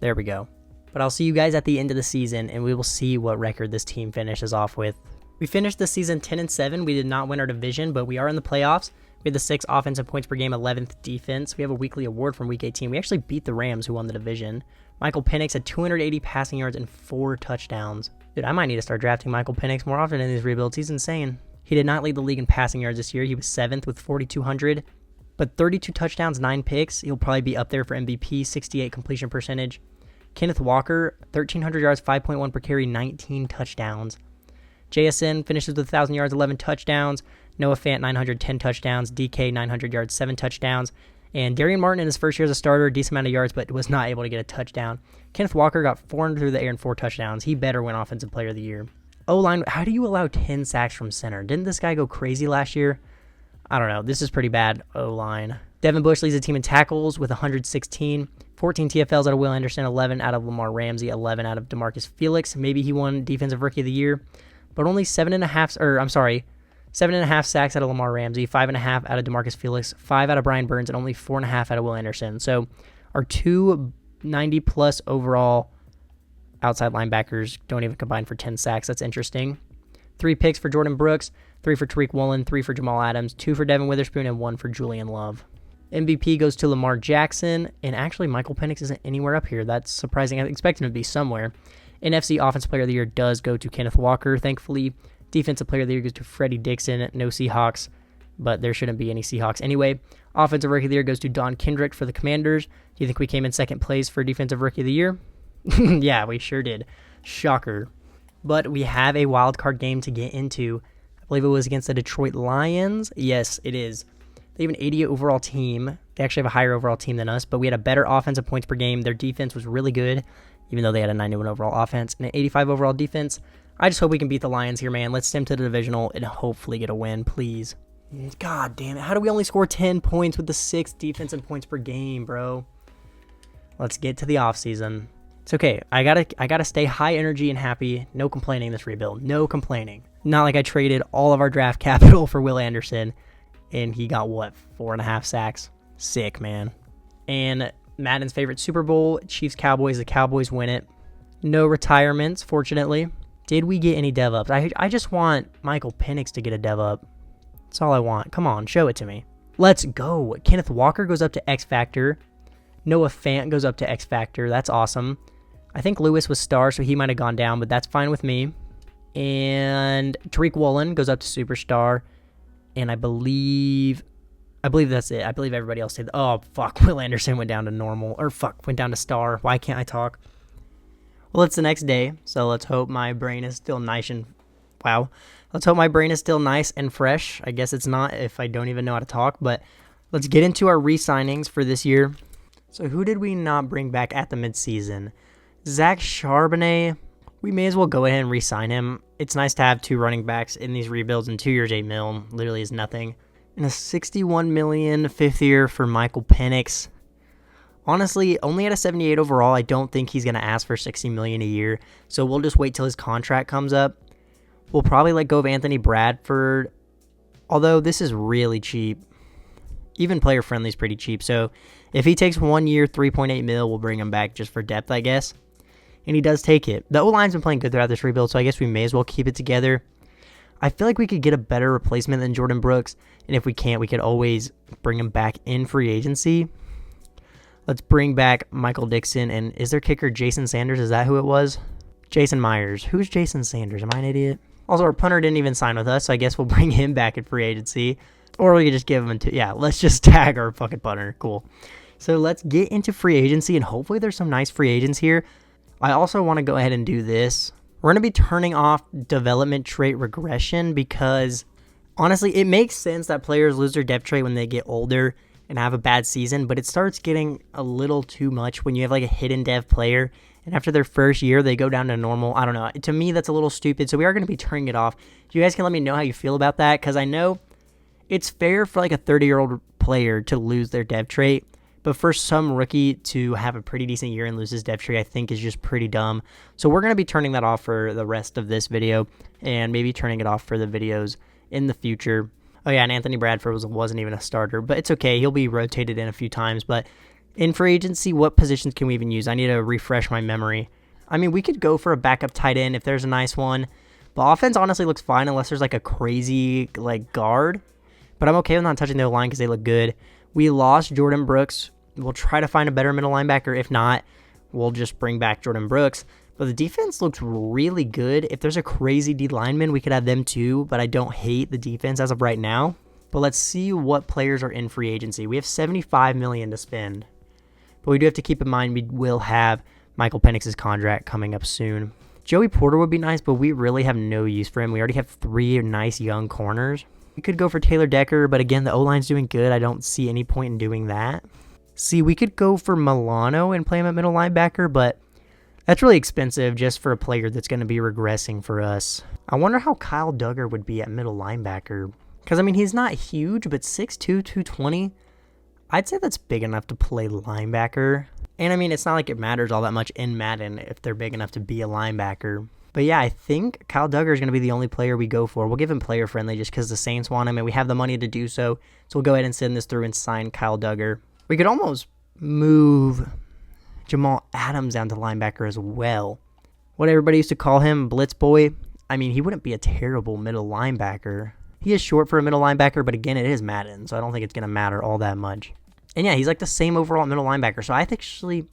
There we go. But I'll see you guys at the end of the season, and we will see what record this team finishes off with. We finished the season 10-7. We did not win our division, but we are in the playoffs. We had the 6th offensive points per game, 11th defense. We have a weekly award from Week 18. We actually beat the Rams, who won the division. Michael Penix had 280 passing yards and 4 touchdowns. Dude, I might need to start drafting Michael Penix more often in these rebuilds. He's insane. He did not lead the league in passing yards this year. He was 7th with 4,200, but 32 touchdowns, 9 picks. He'll probably be up there for MVP, 68 completion percentage. Kenneth Walker, 1,300 yards, 5.1 per carry, 19 touchdowns. JSN finishes with 1,000 yards, 11 touchdowns. Noah Fant, 910 touchdowns. DK, 900 yards, 7 touchdowns. And Darian Martin in his first year as a starter, a decent amount of yards, but was not able to get a touchdown. Kenneth Walker got 400 through the air and 4 touchdowns. He better win Offensive Player of the Year. O-line, how do you allow 10 sacks from center? Didn't this guy go crazy last year? I don't know. This is pretty bad O-line. Devin Bush leads the team in tackles with 116. 14 TFLs out of Will Anderson, 11 out of Lamar Ramsey, 11 out of DeMarcus Felix. Maybe he won Defensive Rookie of the Year, but only 7.5 sacks out of Lamar Ramsey, 5.5 out of DeMarcus Felix, 5 out of Brian Burns, and only 4.5 out of Will Anderson. So our 2 90-plus overall outside linebackers don't even combine for 10 sacks. That's interesting. 3 picks for Jordan Brooks, 3 for Tariq Woolen, 3 for Jamal Adams, 2 for Devin Witherspoon, and 1 for Julian Love. MVP goes to Lamar Jackson, and actually Michael Penix isn't anywhere up here. That's surprising. I expect him to be somewhere. NFC Offensive Player of the Year does go to Kenneth Walker, thankfully. Defensive Player of the Year goes to Freddie Dixon. No Seahawks, but there shouldn't be any Seahawks anyway. Offensive Rookie of the Year goes to Don Kendrick for the Commanders. Do you think we came in 2nd place for Defensive Rookie of the Year? Yeah, we sure did. Shocker. But we have a wild card game to get into. I believe it was against the Detroit Lions. Yes, it is. They have an 80 overall team. They actually have a higher overall team than us, but we had a better offensive points per game. Their defense was really good, even though they had a 91 overall offense and an 85 overall defense. I just hope we can beat the Lions here, man. Let's stem to the divisional and hopefully get a win, please. God damn it. How do we only score 10 points with the 6th defensive points per game, bro? Let's get to the offseason. It's okay. I gotta stay high energy and happy. No complaining this rebuild. No complaining. Not like I traded all of our draft capital for Will Anderson, and he got, 4.5 sacks? Sick, man. And Madden's favorite Super Bowl, Chiefs-Cowboys. The Cowboys win it. No retirements, fortunately. Did we get any dev ups? I just want Michael Penix to get a dev up. That's all I want. Come on, show it to me. Let's go. Kenneth Walker goes up to X Factor. Noah Fant goes up to X Factor. That's awesome. I think Lewis was star, so he might have gone down, but that's fine with me. And Tariq Woolen goes up to Superstar. And I believe that's it. I believe everybody else did. Oh, fuck. Will Anderson went down to normal. Went down to star. Why can't I talk? Well, it's the next day, so let's hope my brain is still nice and... Wow. Let's hope my brain is still nice and fresh. I guess it's not if I don't even know how to talk, but let's get into our re-signings for this year. So who did we not bring back at the midseason? Zach Charbonnet. We may as well go ahead and re-sign him. It's nice to have 2 running backs in these rebuilds, and 2 years, $8 million literally is nothing. And a $61 million 5th year for Michael Penix. Honestly, only at a 78 overall, I don't think he's going to ask for $60 million a year. So we'll just wait till his contract comes up. We'll probably let go of Anthony Bradford, although this is really cheap. Even player friendly is pretty cheap. So if he takes 1 year, $3.8 million, we'll bring him back just for depth, I guess. And he does take it. The O-line's been playing good throughout this rebuild, so I guess we may as well keep it together. I feel like we could get a better replacement than Jordan Brooks, and if we can't, we could always bring him back in free agency. Let's bring back Michael Dixon, and is their kicker Jason Sanders? Is that who it was? Jason Myers. Who's Jason Sanders? Am I an idiot? Also, our punter didn't even sign with us, so I guess we'll bring him back in free agency. Or we could just give him let's just tag our fucking punter. Cool. So let's get into free agency, and hopefully there's some nice free agents here. I also want to go ahead and do this. We're going to be turning off development trait regression because, honestly, it makes sense that players lose their depth trait when they get older and have a bad season, but it starts getting a little too much when you have like a hidden dev player, and after their first year, they go down to normal. I don't know. To me, that's a little stupid, so we are going to be turning it off. You guys can let me know how you feel about that, because I know it's fair for like a 30-year-old player to lose their dev trait. But for some rookie to have a pretty decent year and lose his dev trait, I think is just pretty dumb. So we're going to be turning that off for the rest of this video and maybe turning it off for the videos in the future. Oh yeah, and Anthony Bradford wasn't even a starter, but it's okay. He'll be rotated in a few times. But in free agency, what positions can we even use? I need to refresh my memory. I mean, we could go for a backup tight end if there's a nice one. But offense honestly looks fine unless there's like a crazy like guard. But I'm okay with not touching the line because they look good. We lost Jordan Brooks. We'll try to find a better middle linebacker. If not, we'll just bring back Jordan Brooks. But the defense looks really good. If there's a crazy D lineman, we could have them too. But I don't hate the defense as of right now. But let's see what players are in free agency. We have $75 million to spend. But we do have to keep in mind we will have Michael Penix's contract coming up soon. Joey Porter would be nice, but we really have no use for him. We already have 3 nice young corners. We could go for Taylor Decker, but again, the O-line's doing good. I don't see any point in doing that. See, we could go for Milano and play him at middle linebacker, but that's really expensive just for a player that's going to be regressing for us. I wonder how Kyle Duggar would be at middle linebacker. Because, I mean, he's not huge, but 6'2", 220. I'd say that's big enough to play linebacker. And, I mean, it's not like it matters all that much in Madden if they're big enough to be a linebacker. But, yeah, I think Kyle Duggar is going to be the only player we go for. We'll give him player-friendly just because the Saints want him, and we have the money to do so. So we'll go ahead and send this through and sign Kyle Duggar. We could almost move Jamal Adams down to linebacker as well. What everybody used to call him, Blitz Boy. I mean, he wouldn't be a terrible middle linebacker. He is short for a middle linebacker, but again, it is Madden, so I don't think it's going to matter all that much. And yeah, he's like the same overall middle linebacker, so I actually...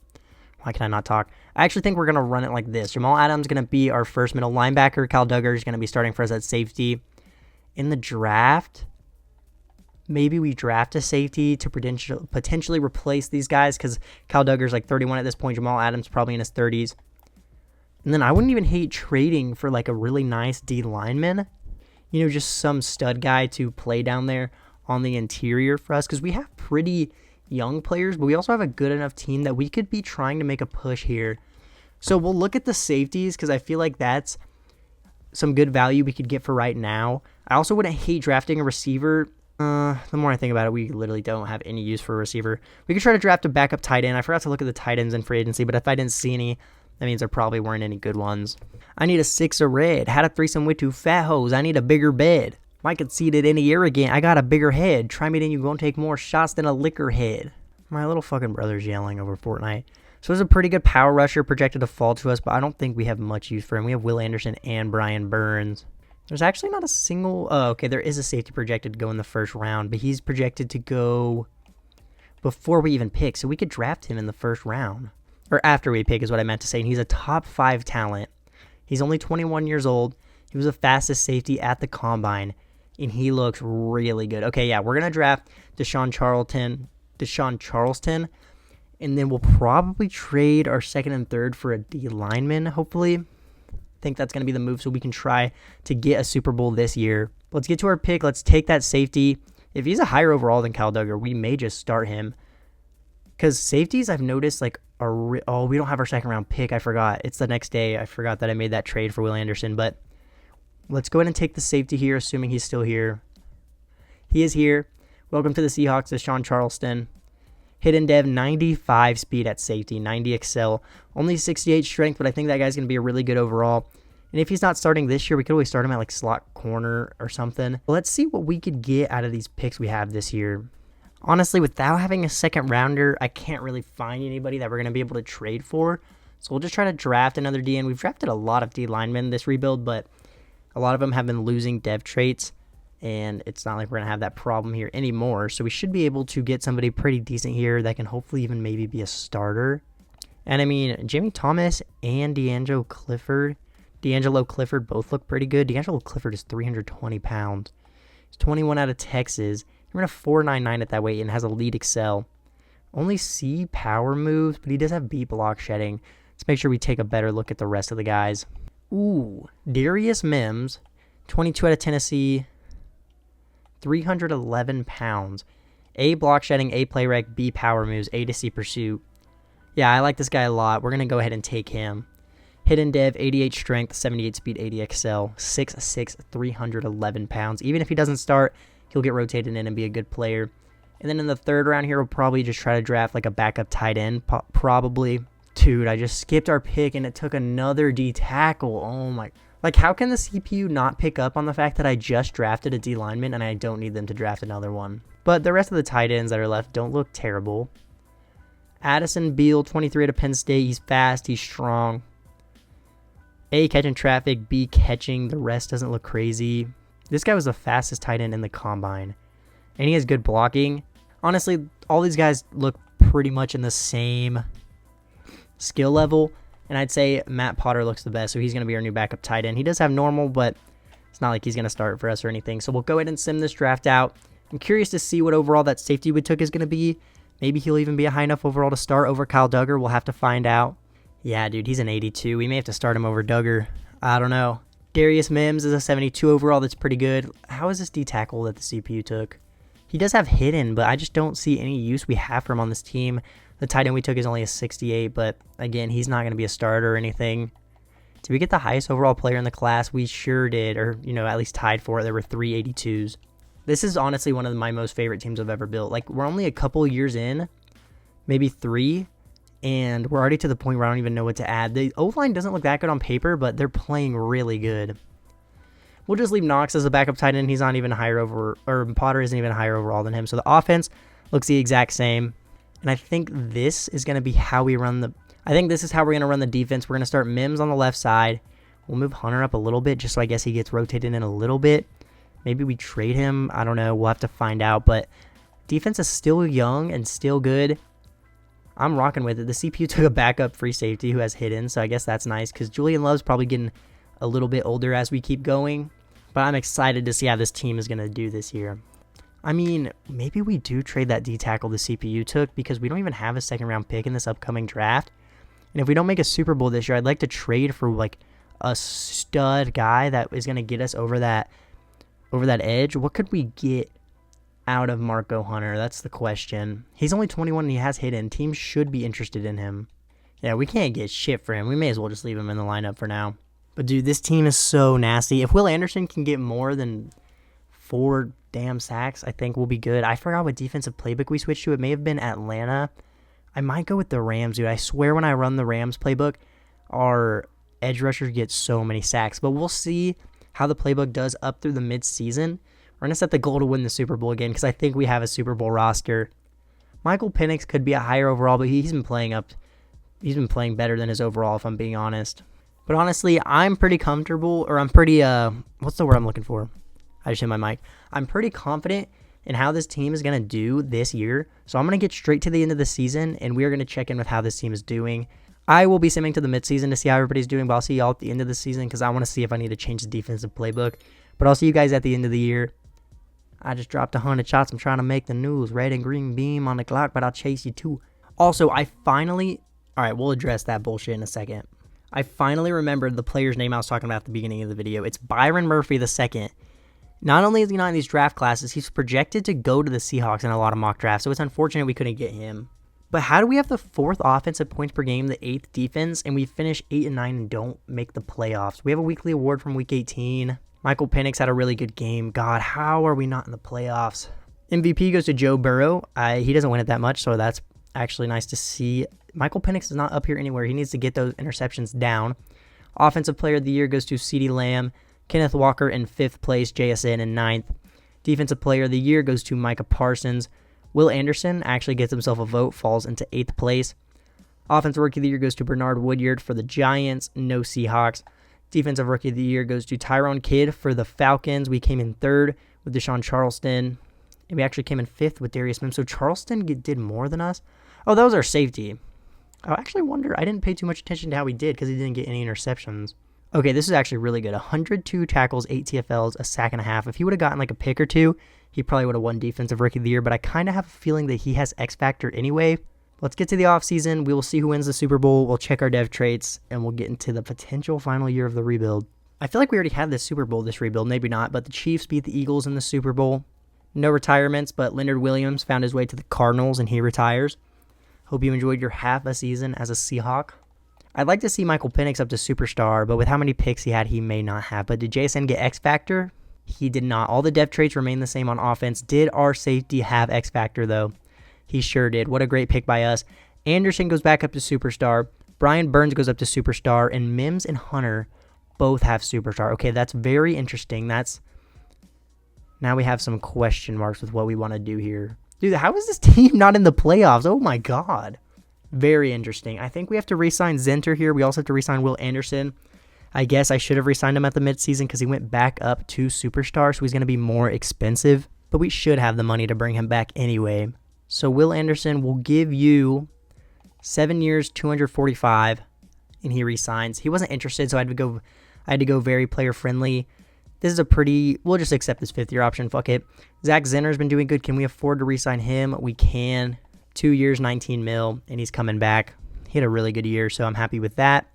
Why can I not talk? I actually think we're going to run it like this. Jamal Adams is going to be our first middle linebacker. Kyle Duggar is going to be starting for us at safety. In the draft... Maybe we draft a safety to potentially replace these guys because Kyle Duggar's like 31 at this point. Jamal Adams probably in his 30s. And then I wouldn't even hate trading for like a really nice D lineman. You know, just some stud guy to play down there on the interior for us because we have pretty young players, but we also have a good enough team that we could be trying to make a push here. So we'll look at the safeties because I feel like that's some good value we could get for right now. I also wouldn't hate drafting a receiver. The more I think about it, we literally don't have any use for a receiver. We could try to draft a backup tight end. I forgot to look at the tight ends in free agency, but if I didn't see any, that means there probably weren't any good ones. I need a 6 of red. Had a threesome with 2 fat hoes. I need a bigger bed. Might concede it any year again. I got a bigger head. Try me then you won't take more shots than a liquor head. My little fucking brother's yelling over Fortnite. So it's a pretty good power rusher projected to fall to us, but I don't think we have much use for him. We have Will Anderson and Brian Burns. There's actually not a single... Oh, okay, there is a safety projected to go in the first round, but he's projected to go before we even pick, so we could draft him in the first round. Or after we pick is what I meant to say, and he's a top 5 talent. He's only 21 years old. He was the fastest safety at the Combine, and he looks really good. Okay, yeah, we're going to draft Deshaun Charleston, and then we'll probably trade our second and third for a D lineman, hopefully. Think that's going to be the move so we can try to get a Super Bowl this year. Let's get to our pick. Let's take that safety. If he's a higher overall than Kyle Duggar, we may just start him. Because safeties, I've noticed, like, we don't have our second round pick. I forgot. It's the next day. I forgot that I made that trade for Will Anderson. But let's go ahead and take the safety here, assuming he's still here. He is here. Welcome to the Seahawks, Deshaun Charleston. Hidden dev, 95 speed at safety, 90 excel, only 68 strength, but I think that guy's going to be a really good overall. And if he's not starting this year, we could always start him at like slot corner or something. Let's see what we could get out of these picks we have this year. Honestly, without having a second rounder, I can't really find anybody that we're going to be able to trade for. So we'll just try to draft another D, and we've drafted a lot of D linemen this rebuild, but a lot of them have been losing dev traits. And it's not like we're going to have that problem here anymore. So we should be able to get somebody pretty decent here that can hopefully even maybe be a starter. And I mean, Jimmy Thomas and D'Angelo Clifford both look pretty good. D'Angelo Clifford is 320 pounds. He's 21 out of Texas. He ran a 4.99 at that weight and has a lead excel. Only C power moves, but he does have B block shedding. Let's make sure we take a better look at the rest of the guys. Ooh, Darius Mims, 22 out of Tennessee. 311 pounds. A block shedding, A play rec, B power moves, A to C pursuit. Yeah, I like this guy a lot. We're going to go ahead and take him. Hidden dev, 88 strength, 78 speed, 80 excel, 6'6", 311 pounds. Even if he doesn't start, he'll get rotated in and be a good player. And then in the third round here, we'll probably just try to draft like a backup tight end, probably. Dude, I just skipped our pick and it took another D tackle. Oh my. Like, how can the CPU not pick up on the fact that I just drafted a D lineman and I don't need them to draft another one? But the rest of the tight ends that are left don't look terrible. Addison Beal, 23 at Penn State. He's fast. He's strong. A, catching traffic. B, catching. The rest doesn't look crazy. This guy was the fastest tight end in the combine. And he has good blocking. Honestly, all these guys look pretty much in the same skill level. And I'd say Matt Potter looks the best, so he's going to be our new backup tight end. He does have normal, but it's not like he's going to start for us or anything. So we'll go ahead and sim this draft out. I'm curious to see what overall that safety we took is going to be. Maybe he'll even be a high enough overall to start over Kyle Duggar. We'll have to find out. Yeah, dude, he's an 82. We may have to start him over Duggar. I don't know. Darius Mims is a 72 overall. That's pretty good. How is this D tackle that the CPU took? He does have hidden, but I just don't see any use we have for him on this team. The tight end we took is only a 68, but again, he's not going to be a starter or anything. Did we get the highest overall player in the class? We sure did, or, at least tied for it. There were 3 82s. This is honestly one of my most favorite teams I've ever built. Like, we're only a couple years in, maybe 3, and we're already to the point where I don't even know what to add. The O-line doesn't look that good on paper, but they're playing really good. We'll just leave Knox as a backup tight end. He's not even higher over, or Potter isn't even higher overall than him. So the offense looks the exact same. And I think this is going to be how we run the... I think this is how we're going to run the defense. We're going to start Mims on the left side. We'll move Hunter up a little bit just so I guess he gets rotated in a little bit. Maybe we trade him. I don't know. We'll have to find out. But defense is still young and still good. I'm rocking with it. The CPU took a backup free safety who has hidden, so I guess that's nice because Julian Love's probably getting a little bit older as we keep going. But I'm excited to see how this team is going to do this year. I mean, maybe we do trade that D tackle the CPU took because we don't even have a second round pick in this upcoming draft. And if we don't make a Super Bowl this year, I'd like to trade for like a stud guy that is going to get us over that edge. What could we get out of Marco Hunter? That's the question. He's only 21 and he has hidden. Teams should be interested in him. Yeah, we can't get shit for him. We may as well just leave him in the lineup for now. But dude, this team is so nasty. If Will Anderson can get more than 4 damn sacks, I think we'll be good. I forgot what defensive playbook we switched to. It may have been Atlanta. I might go with the Rams, dude. I swear when I run the Rams playbook, our edge rushers get so many sacks. But we'll see how the playbook does up through the mid-season. We're going to set the goal to win the Super Bowl again because I think we have a Super Bowl roster. Michael Penix could be a higher overall, but he's been playing better than his overall, if I'm being honest. But honestly, I'm pretty comfortable, or I'm pretty, what's the word I'm looking for? I just hit my mic. I'm pretty confident in how this team is going to do this year. So I'm going to get straight to the end of the season, and we are going to check in with how this team is doing. I will be simming to the midseason to see how everybody's doing, but I'll see y'all at the end of the season because I want to see if I need to change the defensive playbook. But I'll see you guys at the end of the year. I just dropped 100 shots. I'm trying to make the news. Red and green beam on the clock, but I'll chase you too. Also, all right, we'll address that bullshit in a second. I finally remembered the player's name I was talking about at the beginning of the video. It's Byron Murphy II. Not only is he not in these draft classes, he's projected to go to the Seahawks in a lot of mock drafts, so it's unfortunate we couldn't get him. But how do we have the 4th offensive points per game, the 8th defense, and we finish 8 and 9 and don't make the playoffs? We have a weekly award from week 18. Michael Penix had a really good game. God, how are we not in the playoffs? MVP goes to Joe Burrow. He doesn't win it that much, so that's actually nice to see. Michael Penix is not up here anywhere. He needs to get those interceptions down. Offensive Player of the Year goes to CeeDee Lamb. Kenneth Walker in 5th place. JSN in 9th. Defensive Player of the Year goes to Micah Parsons. Will Anderson actually gets himself a vote, falls into 8th place. Offensive Rookie of the Year goes to Bernard Woodyard for the Giants. No Seahawks. Defensive Rookie of the Year goes to Tyrone Kidd for the Falcons. We came in 3rd with Deshaun Charleston. And we actually came in 5th with Darius Mims. So Charleston did more than us. Oh, that was our safety. I actually wonder. I didn't pay too much attention to how he did because he didn't get any interceptions. Okay, this is actually really good. 102 tackles, 8 TFLs, a sack and a half. If he would have gotten like a pick or two, he probably would have won Defensive Rookie of the Year. But I kind of have a feeling that he has X Factor anyway. Let's get to the offseason. We will see who wins the Super Bowl. We'll check our dev traits, and we'll get into the potential final year of the rebuild. I feel like we already had this Super Bowl, this rebuild. Maybe not, but the Chiefs beat the Eagles in the Super Bowl. No retirements, but Leonard Williams found his way to the Cardinals, and he retires. Hope you enjoyed your half a season as a Seahawk. I'd like to see Michael Penix up to superstar, but with how many picks he had, he may not have. But did JSN get X Factor? He did not. All the depth traits remain the same on offense. Did our safety have X Factor, though? He sure did. What a great pick by us. Anderson goes back up to Superstar. Brian Burns goes up to Superstar. And Mims and Hunter both have Superstar. Okay, that's very interesting. Now we have some question marks with what we want to do here. Dude, how is this team not in the playoffs? Oh, my God. Very interesting. I think we have to re-sign Zenter here. We also have to re-sign Will Anderson. I guess I should have re-signed him at the midseason because he went back up to Superstar, so he's going to be more expensive. But we should have the money to bring him back anyway. So Will Anderson will give you 7 years, 245, and he re-signs. He wasn't interested, so I had to go very player-friendly. This is a pretty... We'll just accept this 5th-year option. Fuck it. Zach Zenner's been doing good. Can we afford to re-sign him? We can. 2 years, 19 mil, and he's coming back. He had a really good year, so I'm happy with that.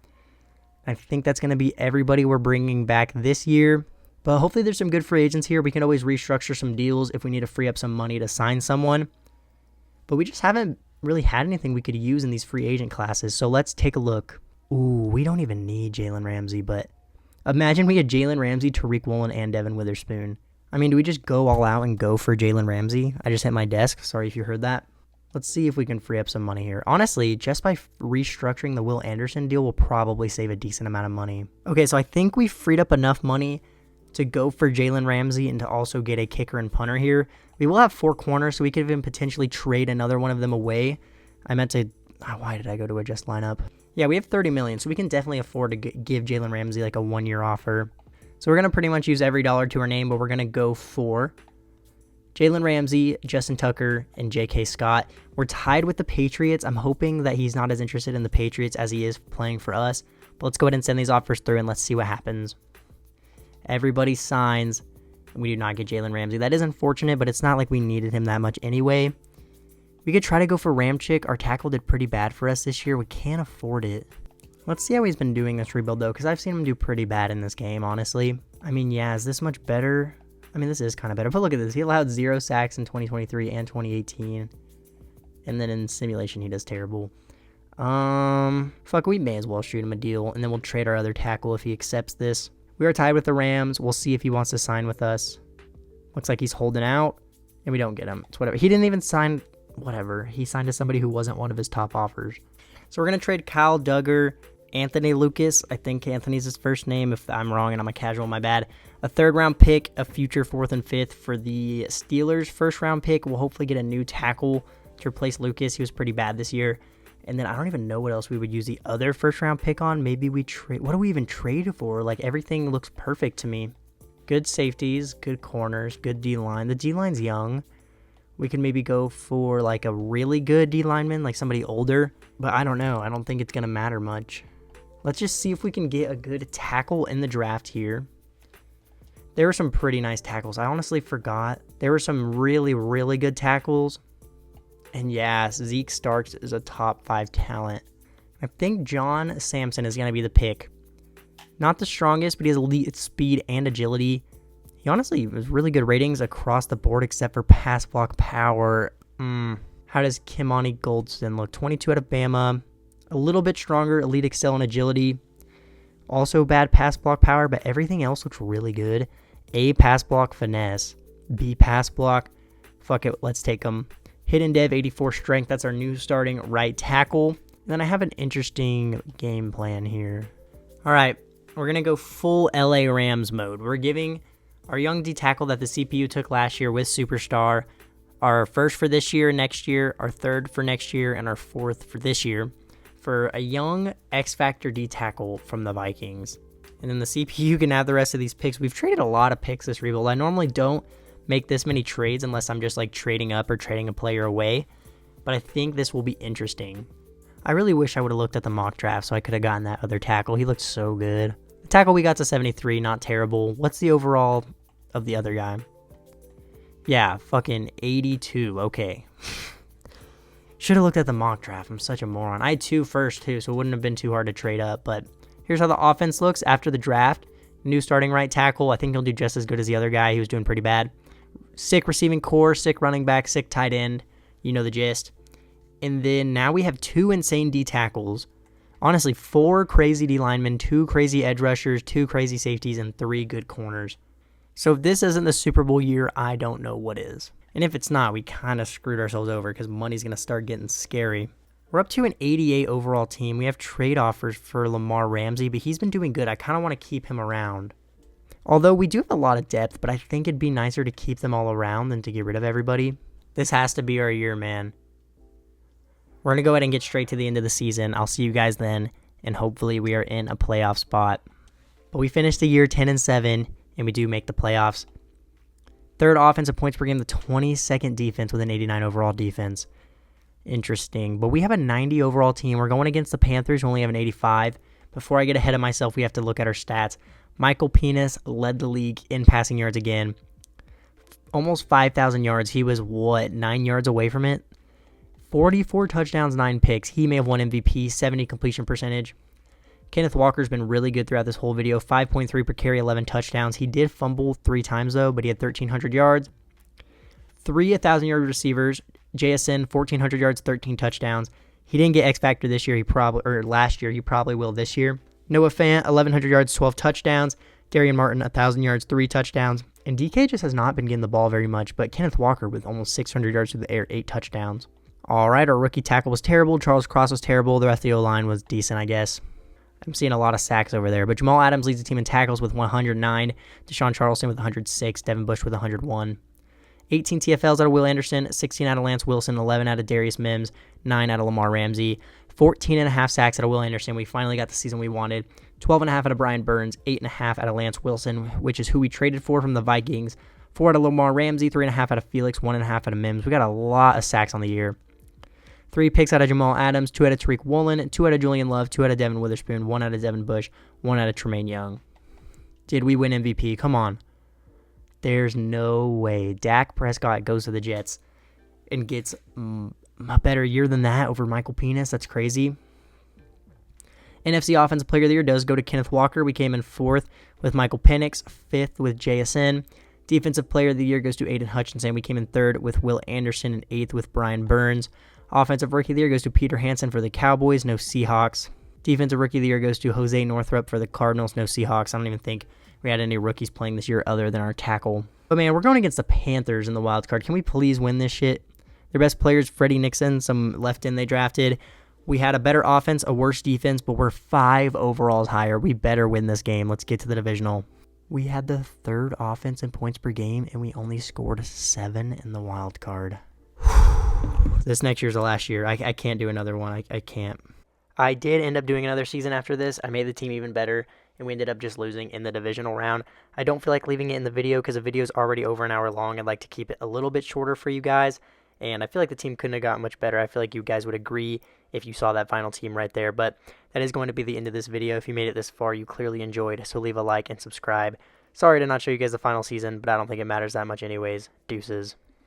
I think that's going to be everybody we're bringing back this year. But hopefully there's some good free agents here. We can always restructure some deals if we need to free up some money to sign someone. But we just haven't really had anything we could use in these free agent classes. So let's take a look. Ooh, we don't even need Jalen Ramsey, but imagine we had Jalen Ramsey, Tariq Woolen, and Devin Witherspoon. I mean, do we just go all out and go for Jalen Ramsey? I just hit my desk. Sorry if you heard that. Let's see if we can free up some money here. Honestly, just by restructuring the Will Anderson deal, we'll probably save a decent amount of money. Okay, so I think we freed up enough money to go for Jalen Ramsey and to also get a kicker and punter here. We will have 4 corners, so we could even potentially trade another one of them away. I meant to... why did I go to adjust lineup? Yeah, we have $30 million, so we can definitely afford to give Jalen Ramsey like a 1-year offer. So we're going to pretty much use every dollar to our name, but we're going to go for Jalen Ramsey, Justin Tucker, and J.K. Scott. We're tied with the Patriots. I'm hoping that he's not as interested in the Patriots as he is playing for us. But let's go ahead and send these offers through and let's see what happens. Everybody signs, and we do not get Jalen Ramsey. That is unfortunate, but it's not like we needed him that much anyway. We could try to go for Ramchick. Our tackle did pretty bad for us this year. We can't afford it. Let's see how he's been doing this rebuild, though, because I've seen him do pretty bad in this game, honestly. I mean, yeah, is this much better? I mean, this is kind of better, but look at this. He allowed 0 sacks in 2023 and 2018. And then in simulation, he does terrible. Fuck, we may as well shoot him a deal, and then we'll trade our other tackle if he accepts this. We are tied with the Rams. We'll see if he wants to sign with us. Looks like he's holding out, and we don't get him. It's whatever. He didn't even sign, whatever. He signed to somebody who wasn't one of his top offers. So we're going to trade Kyle Duggar, Anthony Lucas. I think Anthony's his first name. If I'm wrong and I'm a casual, my bad. A 3rd-round pick, a future 4th and 5th for the Steelers. 1st-round pick, we'll hopefully get a new tackle to replace Lucas. He was pretty bad this year. And then I don't even know what else we would use the other 1st-round pick on. Maybe we trade... What do we even trade for? Like, everything looks perfect to me. Good safeties, good corners, good D-line. The D-line's young. We could maybe go for, like, a really good D-lineman, like somebody older. But I don't know. I don't think it's going to matter much. Let's just see if we can get a good tackle in the draft here. There were some pretty nice tackles. I honestly forgot. There were some really, really good tackles. And yeah, Zeke Starks is a top 5 talent. I think John Sampson is going to be the pick. Not the strongest, but he has elite speed and agility. He honestly has really good ratings across the board except for pass block power. How does Kimani Goldston look? 22 out of Bama. A little bit stronger, elite excel and agility. Also bad pass block power, but everything else looks really good. A, pass block finesse. B, pass block. Fuck it, let's take them. Hidden dev, 84 strength. That's our new starting right tackle. And then I have an interesting game plan here. All right, we're going to go full LA Rams mode. We're giving our young D tackle that the CPU took last year with Superstar our 1st for this year, next year, our 3rd for next year, and our 4th for this year, for a young X-Factor D tackle from the Vikings. And then the CPU can have the rest of these picks. We've traded a lot of picks this rebuild. I normally don't make this many trades unless I'm just like trading up or trading a player away. But I think this will be interesting. I really wish I would have looked at the mock draft so I could have gotten that other tackle. He looked so good. The tackle we got to 73, not terrible. What's the overall of the other guy? Yeah, fucking 82. Okay. Should have looked at the mock draft. I'm such a moron. I had 2 first, too, so it wouldn't have been too hard to trade up. But here's how the offense looks after the draft. New starting right tackle. I think he'll do just as good as the other guy. He was doing pretty bad. Sick receiving core, sick running back, sick tight end. You know the gist. And then now we have 2 insane D tackles. Honestly, 4 crazy D linemen, 2 crazy edge rushers, 2 crazy safeties, and 3 good corners. So if this isn't the Super Bowl year, I don't know what is. And if it's not, we kind of screwed ourselves over because money's going to start getting scary. We're up to an 88 overall team. We have trade offers for Lamar Ramsey, but he's been doing good. I kind of want to keep him around. Although we do have a lot of depth, but I think it'd be nicer to keep them all around than to get rid of everybody. This has to be our year, man. We're going to go ahead and get straight to the end of the season. I'll see you guys then, and hopefully we are in a playoff spot. But we finished the year 10-7, and we do make the playoffs. Third offensive points per game, the 22nd defense with an 89 overall defense. Interesting. But we have a 90 overall team. We're going against the Panthers, who only have an 85. Before I get ahead of myself, we have to look at our stats. Michael Penix led the league in passing yards again. Almost 5,000 yards. He was, 9 yards away from it? 44 touchdowns, 9 picks. He may have won MVP, 70 completion percentage. Kenneth Walker's been really good throughout this whole video. 5.3 per carry, 11 touchdowns. He did fumble 3 times, though, but he had 1,300 yards. 3 1,000-yard receivers. JSN, 1,400 yards, 13 touchdowns. He didn't get X Factor this year. Last year. He probably will this year. Noah Fant, 1,100 yards, 12 touchdowns. Darian Martin, 1,000 yards, 3 touchdowns. And DK just has not been getting the ball very much, but Kenneth Walker with almost 600 yards through the air, 8 touchdowns. All right, our rookie tackle was terrible. Charles Cross was terrible. The rest of the O-line was decent, I guess. I'm seeing a lot of sacks over there. But Jamal Adams leads the team in tackles with 109. Deshaun Charleston with 106. Devin Bush with 101. 18 TFLs out of Will Anderson. 16 out of Lance Wilson. 11 out of Darius Mims. 9 out of Lamar Ramsey. 14.5 sacks out of Will Anderson. We finally got the season we wanted. 12.5 out of Brian Burns. 8.5 out of Lance Wilson, which is who we traded for from the Vikings. 4 out of Lamar Ramsey. 3.5 out of Felix. 1.5 out of Mims. We got a lot of sacks on the year. 3 picks out of Jamal Adams, 2 out of Tariq Woolen, 2 out of Julian Love, 2 out of Devin Witherspoon, 1 out of Devin Bush, 1 out of Tremaine Young. Did we win MVP? Come on. There's no way. Dak Prescott goes to the Jets and gets a better year than that over Michael Penix. That's crazy. NFC Offensive Player of the Year does go to Kenneth Walker. We came in 4th with Michael Penix, 5th with JSN. Defensive Player of the Year goes to Aiden Hutchinson. We came in 3rd with Will Anderson and 8th with Brian Burns. Offensive Rookie of the Year goes to Peter Hansen for the Cowboys, no Seahawks. Defensive Rookie of the Year goes to Jose Northrup for the Cardinals, no Seahawks. I don't even think we had any rookies playing this year other than our tackle. But man, we're going against the Panthers in the wild card. Can we please win this shit? Their best players, Freddie Nixon, some left in they drafted. We had a better offense, a worse defense, but we're 5 overalls higher. We better win this game. Let's get to the divisional. We had the 3rd offense in points per game, and we only scored 7 in the wild card. This next year's the last year. I can't do another one. I can't. I did end up doing another season after this. I made the team even better, and we ended up just losing in the divisional round. I don't feel like leaving it in the video because the video is already over an hour long. I'd like to keep it a little bit shorter for you guys, and I feel like the team couldn't have gotten much better. I feel like you guys would agree if you saw that final team right there, but that is going to be the end of this video. If you made it this far, you clearly enjoyed, so leave a like and subscribe. Sorry to not show you guys the final season, but I don't think it matters that much anyways. Deuces.